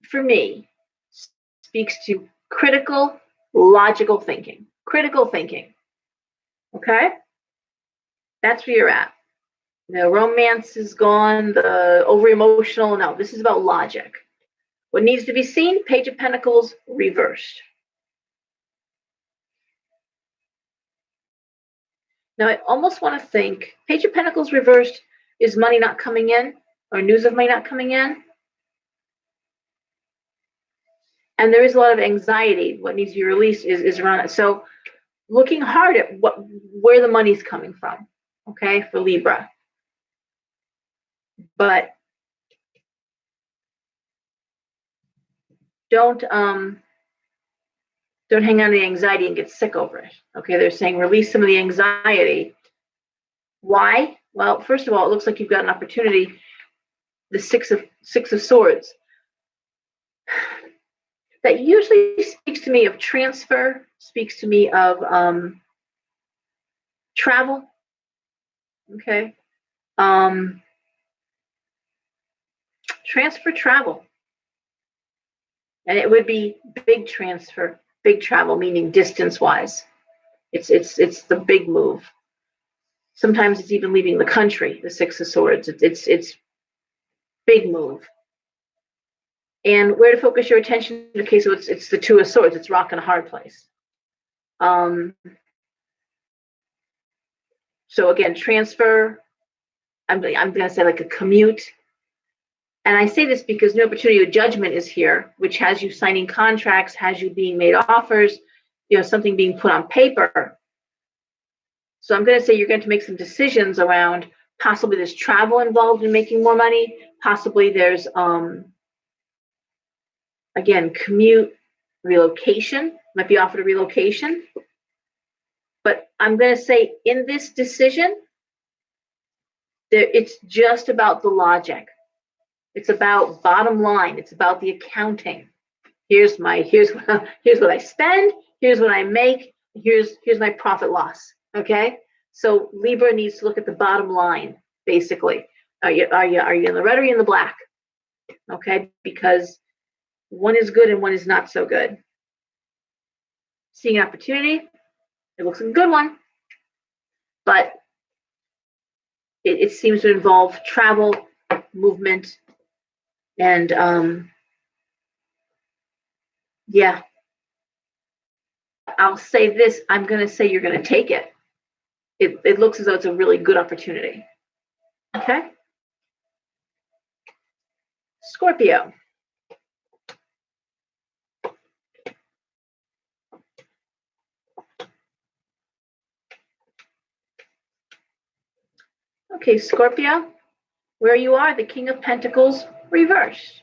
for me, speaks to critical, logical thinking. Critical thinking. Okay? That's where you're at. The romance is gone, the over emotional. No, this is about logic. What needs to be seen? Page of Pentacles reversed. Now, I almost want to think Page of Pentacles reversed is money not coming in or news of money not coming in. And there is a lot of anxiety. What needs to be released is around it. So looking hard at where the money's coming from, okay, for Libra. But don't hang on to the anxiety and get sick over it. Okay, they're saying release some of the anxiety. Why? Well, first of all, it looks like you've got an opportunity. The Six of Swords. That usually speaks to me of transfer, speaks to me of travel. Okay. Transfer, travel. And it would be big transfer, big travel, meaning distance-wise. It's the big move. Sometimes it's even leaving the country, the Six of Swords. It's big move. And where to focus your attention? Okay, so it's the Two of Swords. It's rock and a hard place. So again, transfer. I'm going to say like a commute. And I say this because new opportunity of judgment is here, which has you signing contracts, has you being made offers, something being put on paper. So I'm going to say you're going to make some decisions around possibly there's travel involved in making more money. Possibly there's, again, commute, relocation, might be offered a relocation. But I'm going to say in this decision, it's just about the logic. It's about bottom line. It's about the accounting. Here's what I spend. Here's what I make. Here's my profit loss. Okay. So Libra needs to look at the bottom line. Basically, are you in the red or are you in the black? Okay, because one is good and one is not so good. Seeing an opportunity, it looks like a good one, but it seems to involve travel, movement, and yeah. I'll say this, I'm going to say you're going to take it. It looks as though it's a really good opportunity. Okay? Scorpio. Okay, Scorpio, where you are, the King of Pentacles reversed.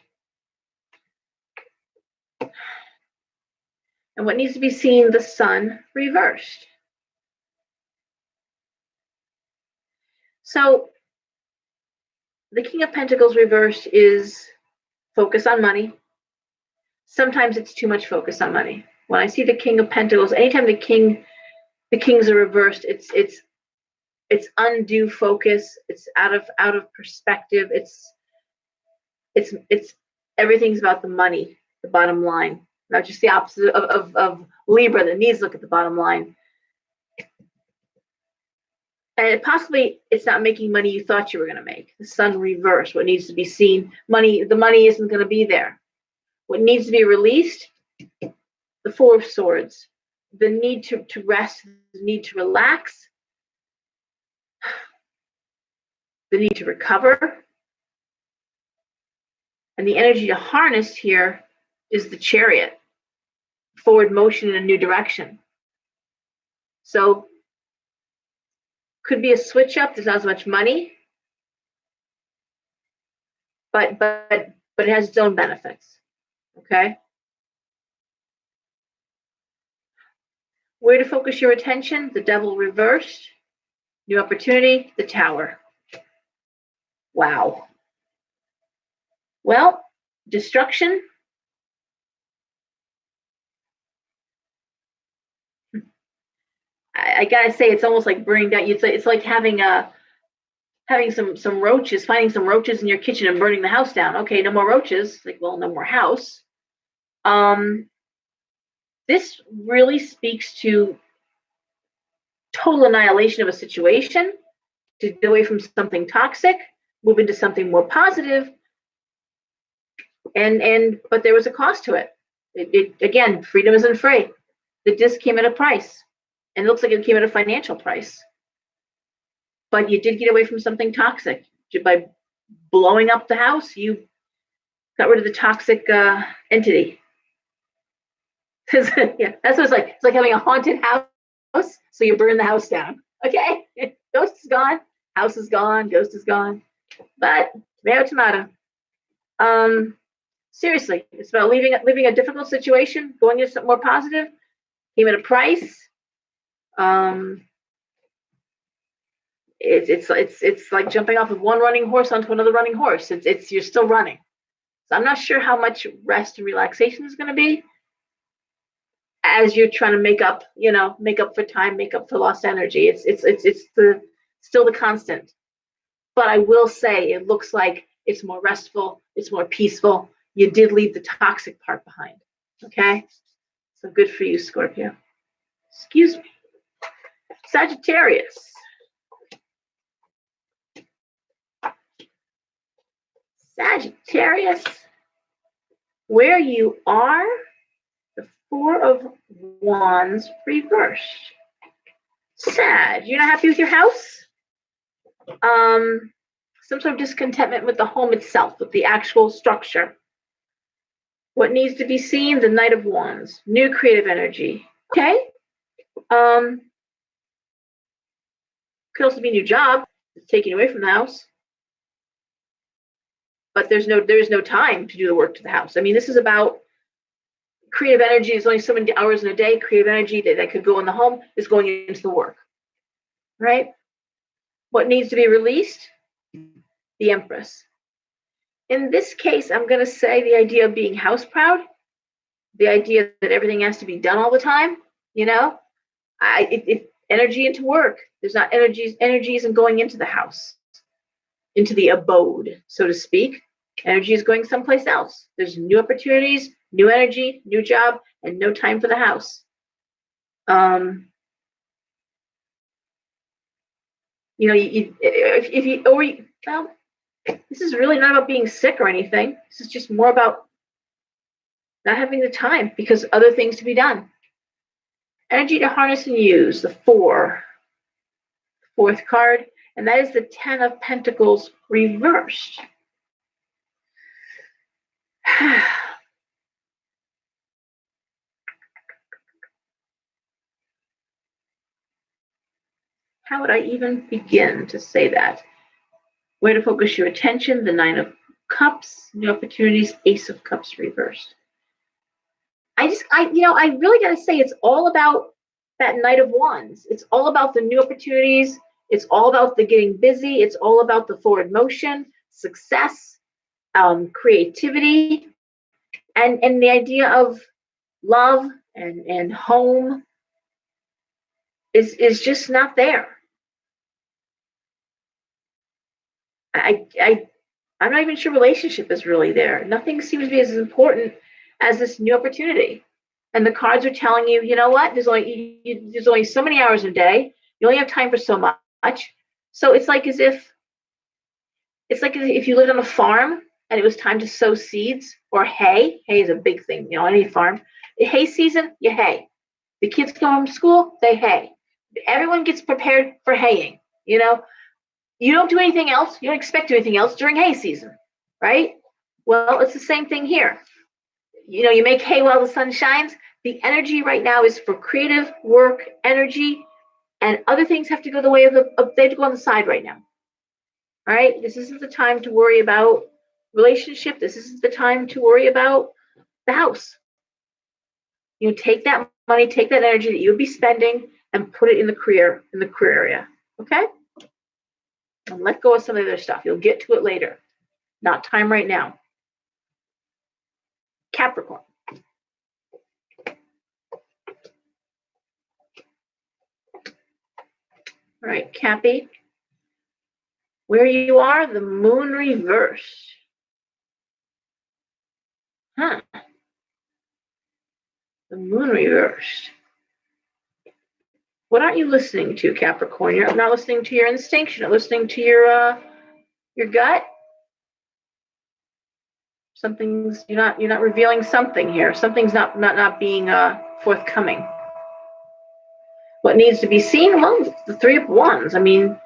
And what needs to be seen, the Sun reversed. So the King of Pentacles reversed is focus on money. Sometimes it's too much focus on money. When I see the King of Pentacles, anytime the kings are reversed, it's undue focus. It's out of perspective. It's everything's about the money, the bottom line. Not just the opposite of Libra that needs to look at the bottom line. And possibly it's not making money you thought you were going to make. The Sun reversed. What needs to be seen, the money isn't going to be there. What needs to be released, the Four of Swords. The need to rest, the need to relax, the need to recover. And the energy to harness here is the Chariot, forward motion in a new direction. So could be a switch up. There's not as much money, but it has its own benefits. Okay. Where to focus your attention? The Devil reversed. New opportunity, the Tower. Wow. Well, destruction. I gotta say, it's almost like burning down. It's like having some roaches, finding some roaches in your kitchen and burning the house down. Okay, no more roaches. Like, well, no more house. Um, this really speaks to total annihilation of a situation, to get away from something toxic, move into something more positive, and but there was a cost to it. It again, freedom isn't free. The disc came at a price, and it looks like it came at a financial price. But you did get away from something toxic by blowing up the house. You got rid of the toxic entity. Yeah, that's what it's like. It's like having a haunted house, so you burn the house down. Okay, ghost is gone, house is gone, ghost is gone. But tomato, tomato. Um, seriously, it's about leaving a difficult situation, going into something more positive. Came at a price. Um, it's like jumping off of one running horse onto another running horse. It's you're still running. So I'm not sure how much rest and relaxation is going to be as you're trying to make up for time, make up for lost energy. It's the still the constant. But I will say it looks like it's more restful, it's more peaceful. You did leave the toxic part behind. Okay? So good for you, Scorpio. Excuse me. Sagittarius. Sagittarius, where you are, the Four of Wands reversed. Sag, you're not happy with your house? Some sort of discontentment with the home itself, with the actual structure. What needs to be seen? The Knight of Wands, new creative energy. Okay. Could also be a new job. It's taken away from the house. But there's no time to do the work to the house. I mean, this is about creative energy. There's only so many hours in a day. Creative energy that could go in the home is going into the work. Right? What needs to be released? The Empress. In this case, I'm going to say the idea of being house proud, the idea that everything has to be done all the time, energy into work. There's not energy isn't going into the house, into the abode, so to speak. Energy is going someplace else. There's new opportunities, new energy, new job, and no time for the house. This is really not about being sick or anything. This is just more about not having the time because other things to be done. Energy to harness and use, the fourth card, and that is the Ten of Pentacles reversed. How would I even begin to say that? Where to focus your attention? The Nine of Cups, new opportunities, Ace of Cups reversed. I really got to say, it's all about that Knight of Wands. It's all about the new opportunities. It's all about the getting busy. It's all about the forward motion, success, creativity, and the idea of love and home is just not there. I'm not even sure relationship is really there. Nothing seems to be as important as this new opportunity. And the cards are telling you, you know what? There's only so many hours in a day. You only have time for so much. So it's like as if you lived on a farm and it was time to sow seeds or hay. Hay is a big thing, any farm. Hay season, you hay. The kids go home from school, they hay. Everyone gets prepared for haying. You don't do anything else. You don't expect to do anything else during hay season, right? Well, it's the same thing here. You make hay while the sun shines. The energy right now is for creative work, energy, and other things have to go the way of they have to go on the side right now. All right, this isn't the time to worry about relationship. This isn't the time to worry about the house. Take that money, take that energy that you would be spending, and put it in the career area. Okay, and let go of some of the other stuff. You'll get to it later. Not time right now. Capricorn. All right, Cappy. Where you are, the moon reversed. Huh. The moon reversed. What aren't you listening to, Capricorn? You're not listening to your instinct. You're not listening to your gut. Something's you're not revealing something here. Something's not being forthcoming. What needs to be seen? Well, the Three of Wands. I mean,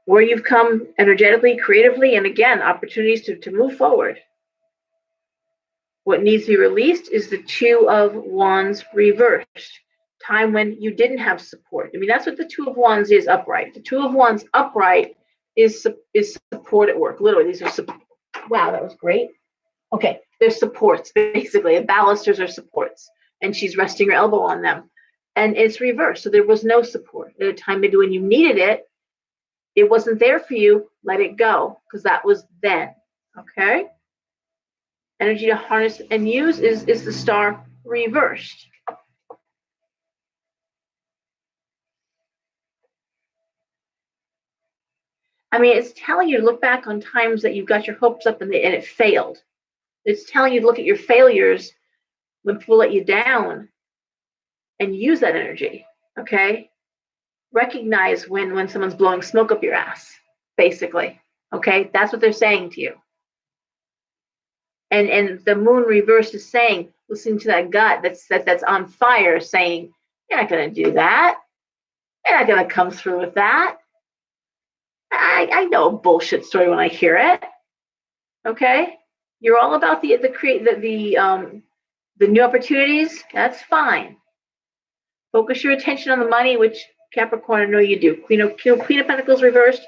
where you've come energetically, creatively, and again, opportunities to move forward. What needs to be released is the Two of Wands reversed. Time when you didn't have support. I mean, that's what the Two of Wands is upright. The Two of Wands upright is support at work. Literally, these are wow, that was great. Okay, they're supports basically. The ballisters are supports, and she's resting her elbow on them, and it's reversed. So there was no support at a time maybe when you needed it. It wasn't there for you. Let it go, because that was then. Okay. Energy to harness and use is the Star reversed. I mean, it's telling you to look back on times that you've got your hopes up and it failed. It's telling you to look at your failures when people let you down and use that energy. Okay. Recognize when someone's blowing smoke up your ass, basically. Okay. That's what they're saying to you. And the moon reverse is saying, listening to that gut that's on fire, saying, you're not going to do that. You're not going to come through with that. I know a bullshit story when I hear it. Okay, you're all about the new opportunities. That's fine. Focus your attention on the money, which Capricorn, I know you do. Queen of Pentacles reversed.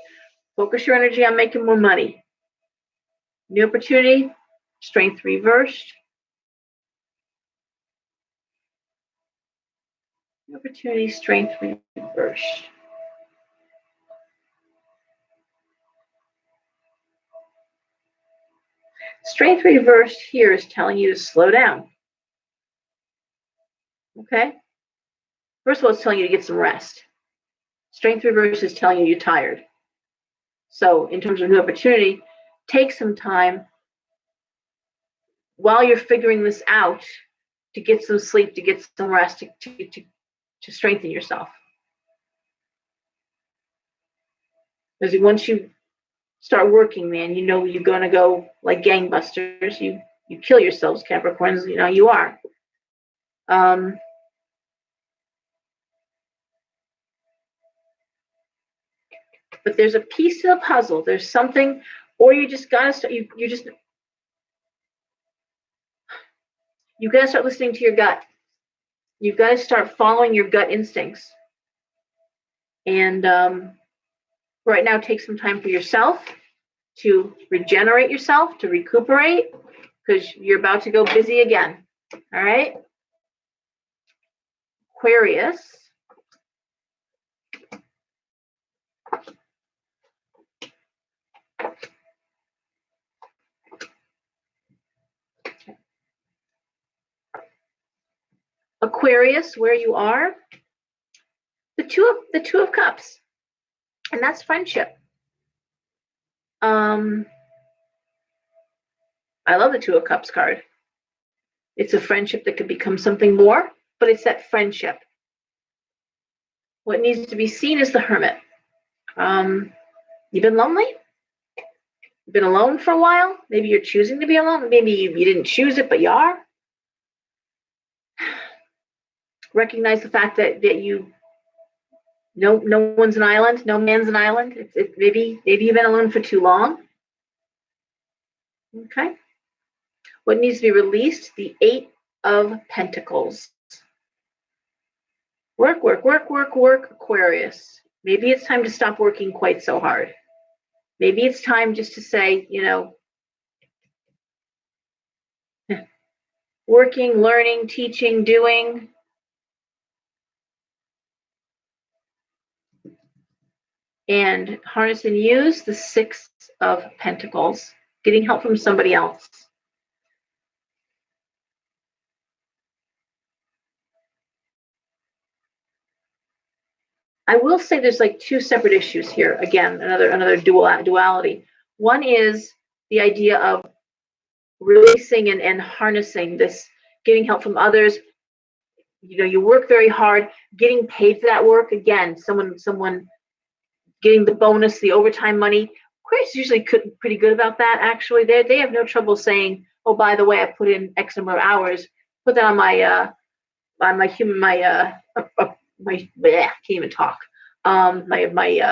Focus your energy on making more money. New opportunity, Strength reversed. New opportunity, Strength reversed. Strength reversed here is telling you to slow down. Okay? First of all, it's telling you to get some rest. Strength reverse is telling you you're tired. So in terms of new opportunity, take some time while you're figuring this out to get some sleep, to get some rest, to strengthen yourself. Because once you start working, man, you know you're going to go like gangbusters. You kill yourselves, Capricorns. You know you are. But there's a piece to the puzzle. There's something, or you just gotta start. You gotta start listening to your gut. You've got to start following your gut instincts. And right now, take some time for yourself to regenerate yourself, to recuperate, because you're about to go busy again. All right? Aquarius. Aquarius, where you are, the two of cups, and that's friendship. I love the Two of Cups card. It's a friendship that could become something more, but it's that friendship. What needs to be seen is the Hermit. You've been lonely? You've been alone for a while? Maybe you're choosing to be alone. Maybe you didn't choose it, but you are. Recognize the fact that you no one's an island, no man's an island. Maybe you've been alone for too long. Okay. What needs to be released? The Eight of Pentacles. Work, Aquarius. Maybe it's time to stop working quite so hard. Maybe it's time just to say, working, learning, teaching, doing. And harness and use the Six of Pentacles. Getting help from somebody else. I will say there's like two separate issues here. Again, another duality. One is the idea of releasing and harnessing this, getting help from others. You work very hard, getting paid for that work. Again, someone getting the bonus, the overtime money. Aquarius usually pretty good about that. Actually, they have no trouble saying, "Oh, by the way, I put in X number of hours. Put that on my human my bleh, can't even talk. My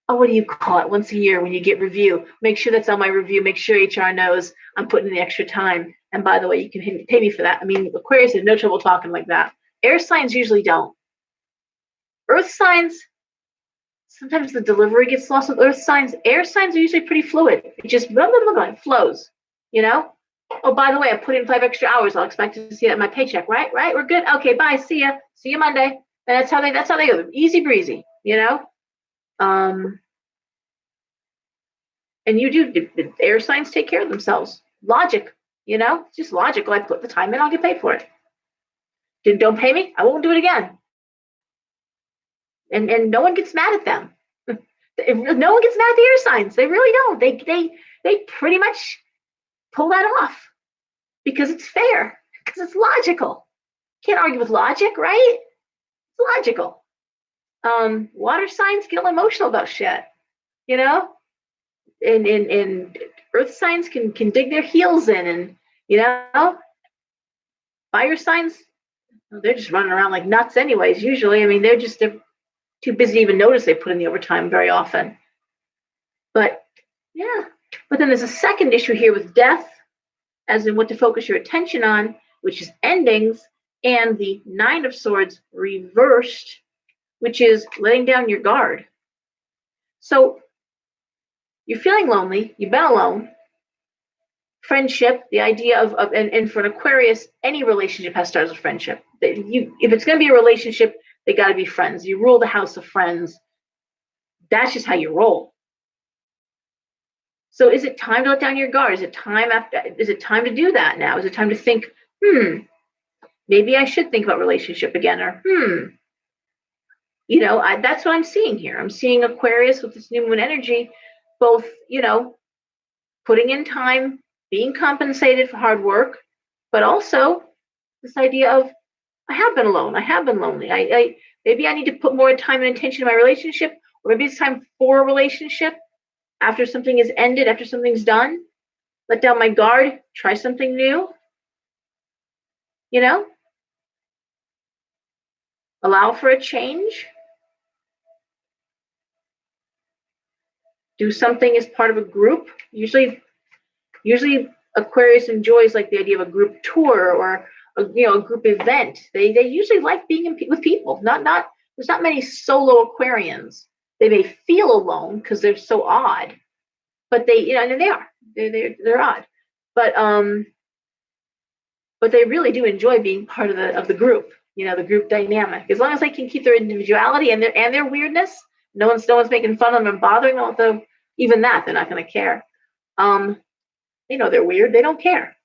oh, what do you call it? Once a year when you get review, make sure that's on my review. Make sure HR knows I'm putting in the extra time. And by the way, you can pay me for that. I mean, Aquarius have no trouble talking like that. Air signs usually don't. Earth signs, sometimes the delivery gets lost with earth signs. Air signs are usually pretty fluid. It just blah, blah, blah, blah, it flows, you know? Oh, by the way, I put in 5 extra hours. I'll expect to see that in my paycheck, right? Right? We're good. Okay, bye. See ya. See you Monday. And that's how they go. Easy breezy, you know? And you do, the air signs take care of themselves. Logic, it's just logical. I put the time in, I'll get paid for it. Don't pay me, I won't do it again. And no one gets mad at them. No one gets mad at the air signs. They really don't. They pretty much pull that off because it's fair, because it's logical. Can't argue with logic, right? It's logical. Water signs get all emotional about shit, you know? And earth signs can dig their heels in, and fire signs, they're just running around like nuts anyways usually. I mean, they're too busy to even notice they put in the overtime very often. But yeah, but then there's a second issue here with death, as in what to focus your attention on, which is endings, and the Nine of Swords reversed, which is letting down your guard. So you're feeling lonely, you've been alone. Friendship, the idea of and for an Aquarius, any relationship has to start as a friendship. If it's going to be a relationship, they got to be friends. You rule the house of friends. That's just how you roll. So is it time to let down your guard? Is it time to do that now? Is it time to think, maybe I should think about relationship again, or that's what I'm seeing here. I'm seeing Aquarius with this new moon energy, both, putting in time, being compensated for hard work, but also this idea of, I have been alone. I have been lonely. I maybe I need to put more time and attention in my relationship, or maybe it's time for a relationship after something is ended, after something's done. Let down my guard, try something new. Allow for a change. Do something as part of a group. Usually Aquarius enjoys like the idea of a group tour or a group event. They usually like being with people. There's not many solo Aquarians. They may feel alone because they're so odd, but and they are. They're odd, but they really do enjoy being part of the group. The group dynamic. As long as they can keep their individuality and their weirdness, no one's making fun of them and bothering them. Although even that, they're not going to care. They're weird. They don't care.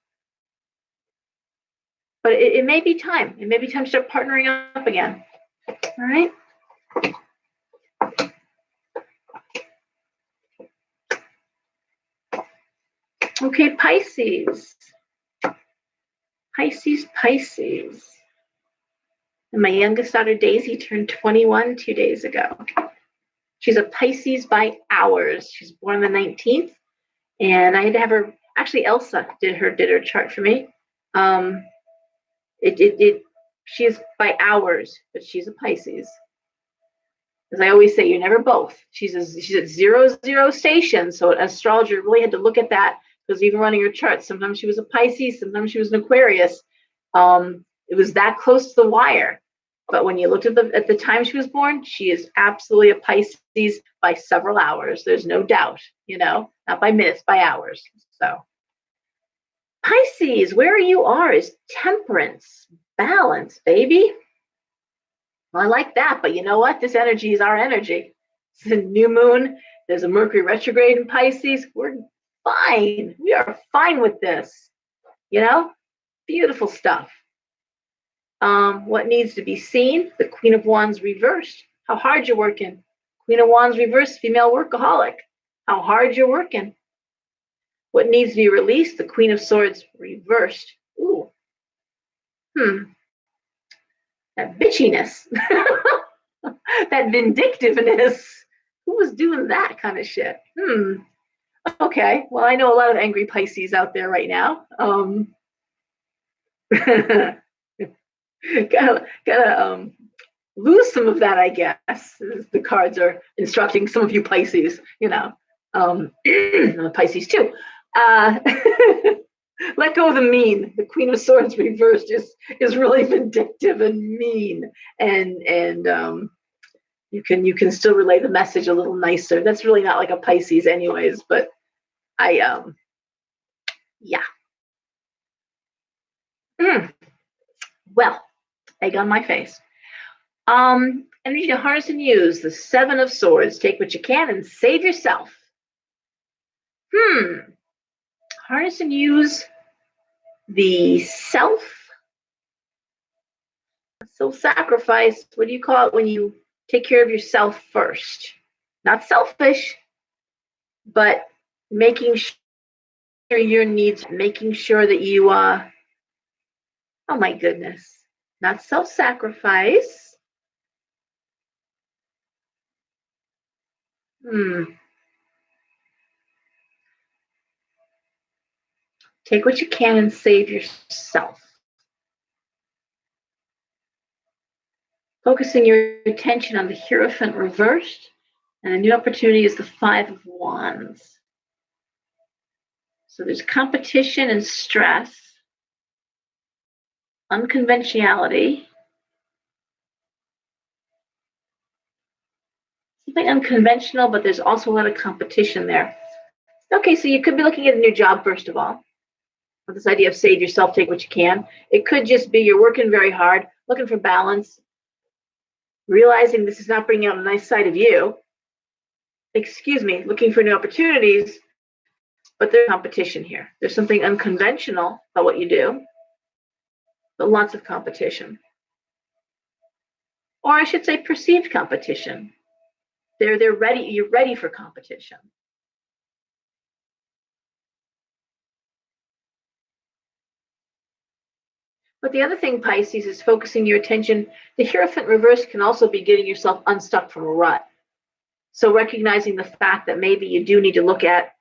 But it may be time. It may be time to start partnering up again. All right. Okay, Pisces. Pisces. And my youngest daughter, Daisy, turned 21 2 days ago. She's a Pisces by hours. She's born the 19th. And I had to have her, actually Elsa did her chart for me. She is by hours, but she's a Pisces. As I always say, you're never both. She's at 0 station, so an astrologer really had to look at that, because even running her chart, sometimes she was a Pisces, sometimes she was an Aquarius. It was that close to the wire. But when you looked at the time she was born, she is absolutely a Pisces by several hours. There's no doubt, not by minutes, by hours. So Pisces, where you are is temperance, balance, baby. Well, I like that, but you know what? This energy is our energy. It's a new moon. There's a Mercury retrograde in Pisces. We're fine. We are fine with this. Beautiful stuff. What needs to be seen? The Queen of Wands reversed. How hard you're working. Queen of Wands reversed, female workaholic. How hard you're working. What needs to be released? The Queen of Swords reversed. Ooh. That bitchiness. That vindictiveness. Who was doing that kind of shit? Okay. Well, I know a lot of angry Pisces out there right now. Gotta lose some of that, I guess. The cards are instructing some of you Pisces, Pisces too. Let go of the mean. The Queen of Swords reversed is really vindictive and mean, and you can still relay the message a little nicer. That's really not like a Pisces, anyways. But yeah. Well, egg on my face. Energy to harness and use the Seven of Swords. Take what you can and save yourself. Harness and use the self-sacrifice. What do you call it when you take care of yourself first? Not selfish, but making sure your needs, making sure that you oh my goodness, not self-sacrifice. Take what you can and save yourself. Focusing your attention on the Hierophant reversed, and a new opportunity is the Five of Wands. So there's competition and stress, unconventionality, something unconventional, but there's also a lot of competition there. Okay, so you could be looking at a new job, first of all, with this idea of save yourself, take what you can. It could just be you're working very hard, looking for balance, realizing this is not bringing out a nice side of you. Looking for new opportunities, but there's competition here. There's something unconventional about what you do, but lots of competition. Or I should say perceived competition. They're ready, you're ready for competition. But the other thing, Pisces, is focusing your attention. The Hierophant reverse can also be getting yourself unstuck from a rut. So recognizing the fact that maybe you do need to look at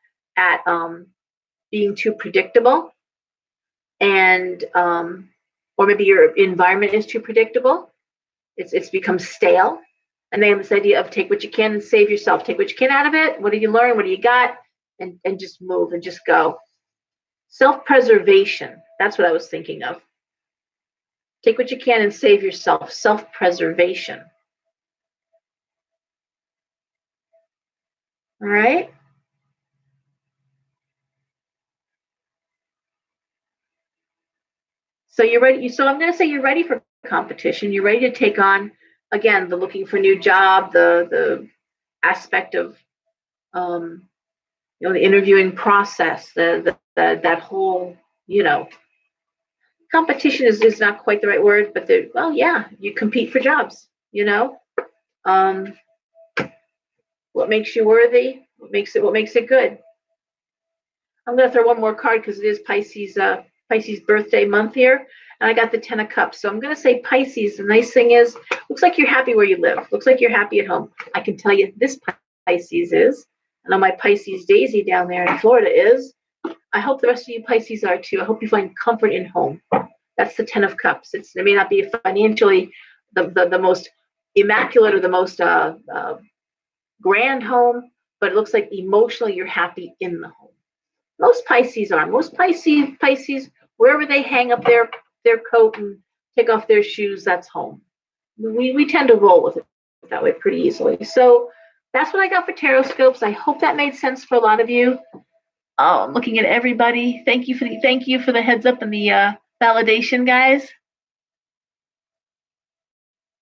being too predictable, and or maybe your environment is too predictable. It's become stale. And they have this idea of take what you can and save yourself. Take what you can out of it. What do you learn? What do you got? And just move and just go. Self-preservation. That's what I was thinking of. Take what you can and save yourself. Self-preservation. All right. So you're ready. So I'm going to say you're ready for competition. You're ready to take on, again, the looking for a new job, the aspect of the interviewing process, that whole, competition is not quite the right word, but you compete for jobs, what makes you worthy, what makes it good. I'm going to throw one more card because it is Pisces birthday month here, and I got the 10 of Cups. So I'm going to say Pisces. The nice thing is, looks like you're happy where you live. Looks like you're happy at home. I can tell you this Pisces is. I know my Pisces Daisy down there in Florida is. I hope the rest of you Pisces are too. I hope you find comfort in home. That's the 10 of Cups. It may not be financially the most immaculate or the most grand home, but it looks like emotionally you're happy in the home. Most Pisces are. Most Pisces, wherever they hang up their coat and take off their shoes, that's home. We tend to roll with it that way pretty easily. So that's what I got for tarot scopes. I hope that made sense for a lot of you. Oh, I'm looking at everybody. Thank you for the heads up and the validation, guys.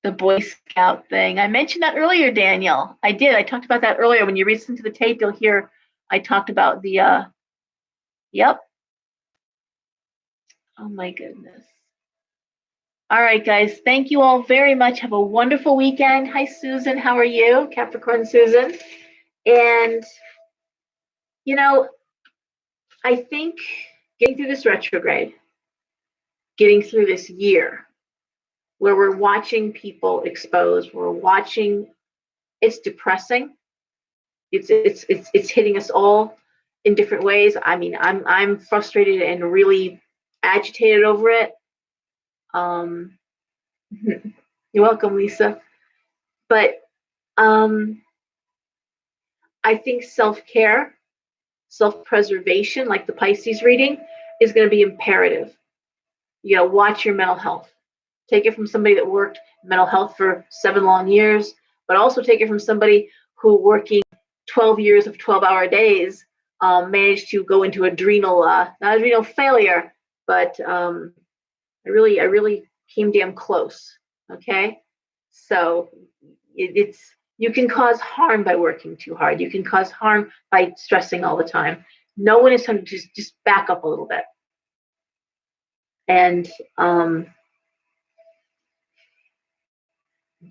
The Boy Scout thing. I mentioned that earlier, Daniel. I did. I talked about that earlier. When you listen to the tape, you'll hear I talked about the yep. Oh my goodness. All right, guys. Thank you all very much. Have a wonderful weekend. Hi, Susan. How are you? Capricorn Susan. And, you know, I think getting through this retrograde, getting through this year where we're watching people exposed, we're watching, it's depressing. It's hitting us all in different ways. I mean, I'm frustrated and really agitated over it. Um, you're welcome, Lisa. But um, I think self care, self preservation, like the Pisces reading, is going to be imperative. You know, watch your mental health. Take it from somebody that worked mental health for 7 long years, but also take it from somebody who working 12 years of 12-hour days managed to go into adrenal, not adrenal failure, but I really came damn close. Okay, so it's you can cause harm by working too hard. You can cause harm by stressing all the time. No one is trying to just back up a little bit and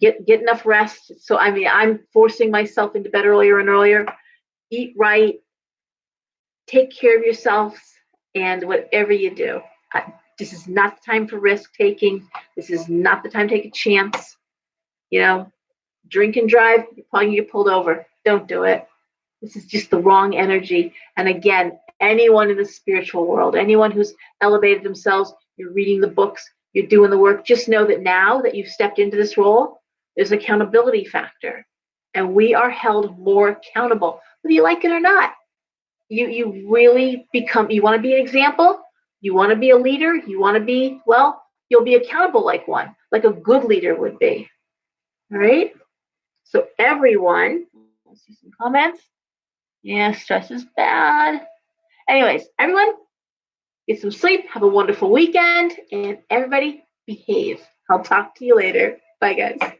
get enough rest. So I mean, I'm forcing myself into bed earlier and earlier. Eat right, take care of yourselves, and whatever you do, this is not the time for risk taking. This is not the time to take a chance. You know, drink and drive, you're probably gonna get pulled over. Don't do it. This is just the wrong energy. And again, anyone in the spiritual world, anyone who's elevated themselves, you're reading the books, you're doing the work, just know that now that you've stepped into this role, there's an accountability factor. And we are held more accountable, whether you like it or not. You really become, you want to be an example, you want to be a leader, you want to be, well, you'll be accountable like one, like a good leader would be. All right? So everyone, let's see some comments. Yeah, stress is bad. Anyways, everyone, get some sleep, have a wonderful weekend, and everybody behave. I'll talk to you later. Bye, guys.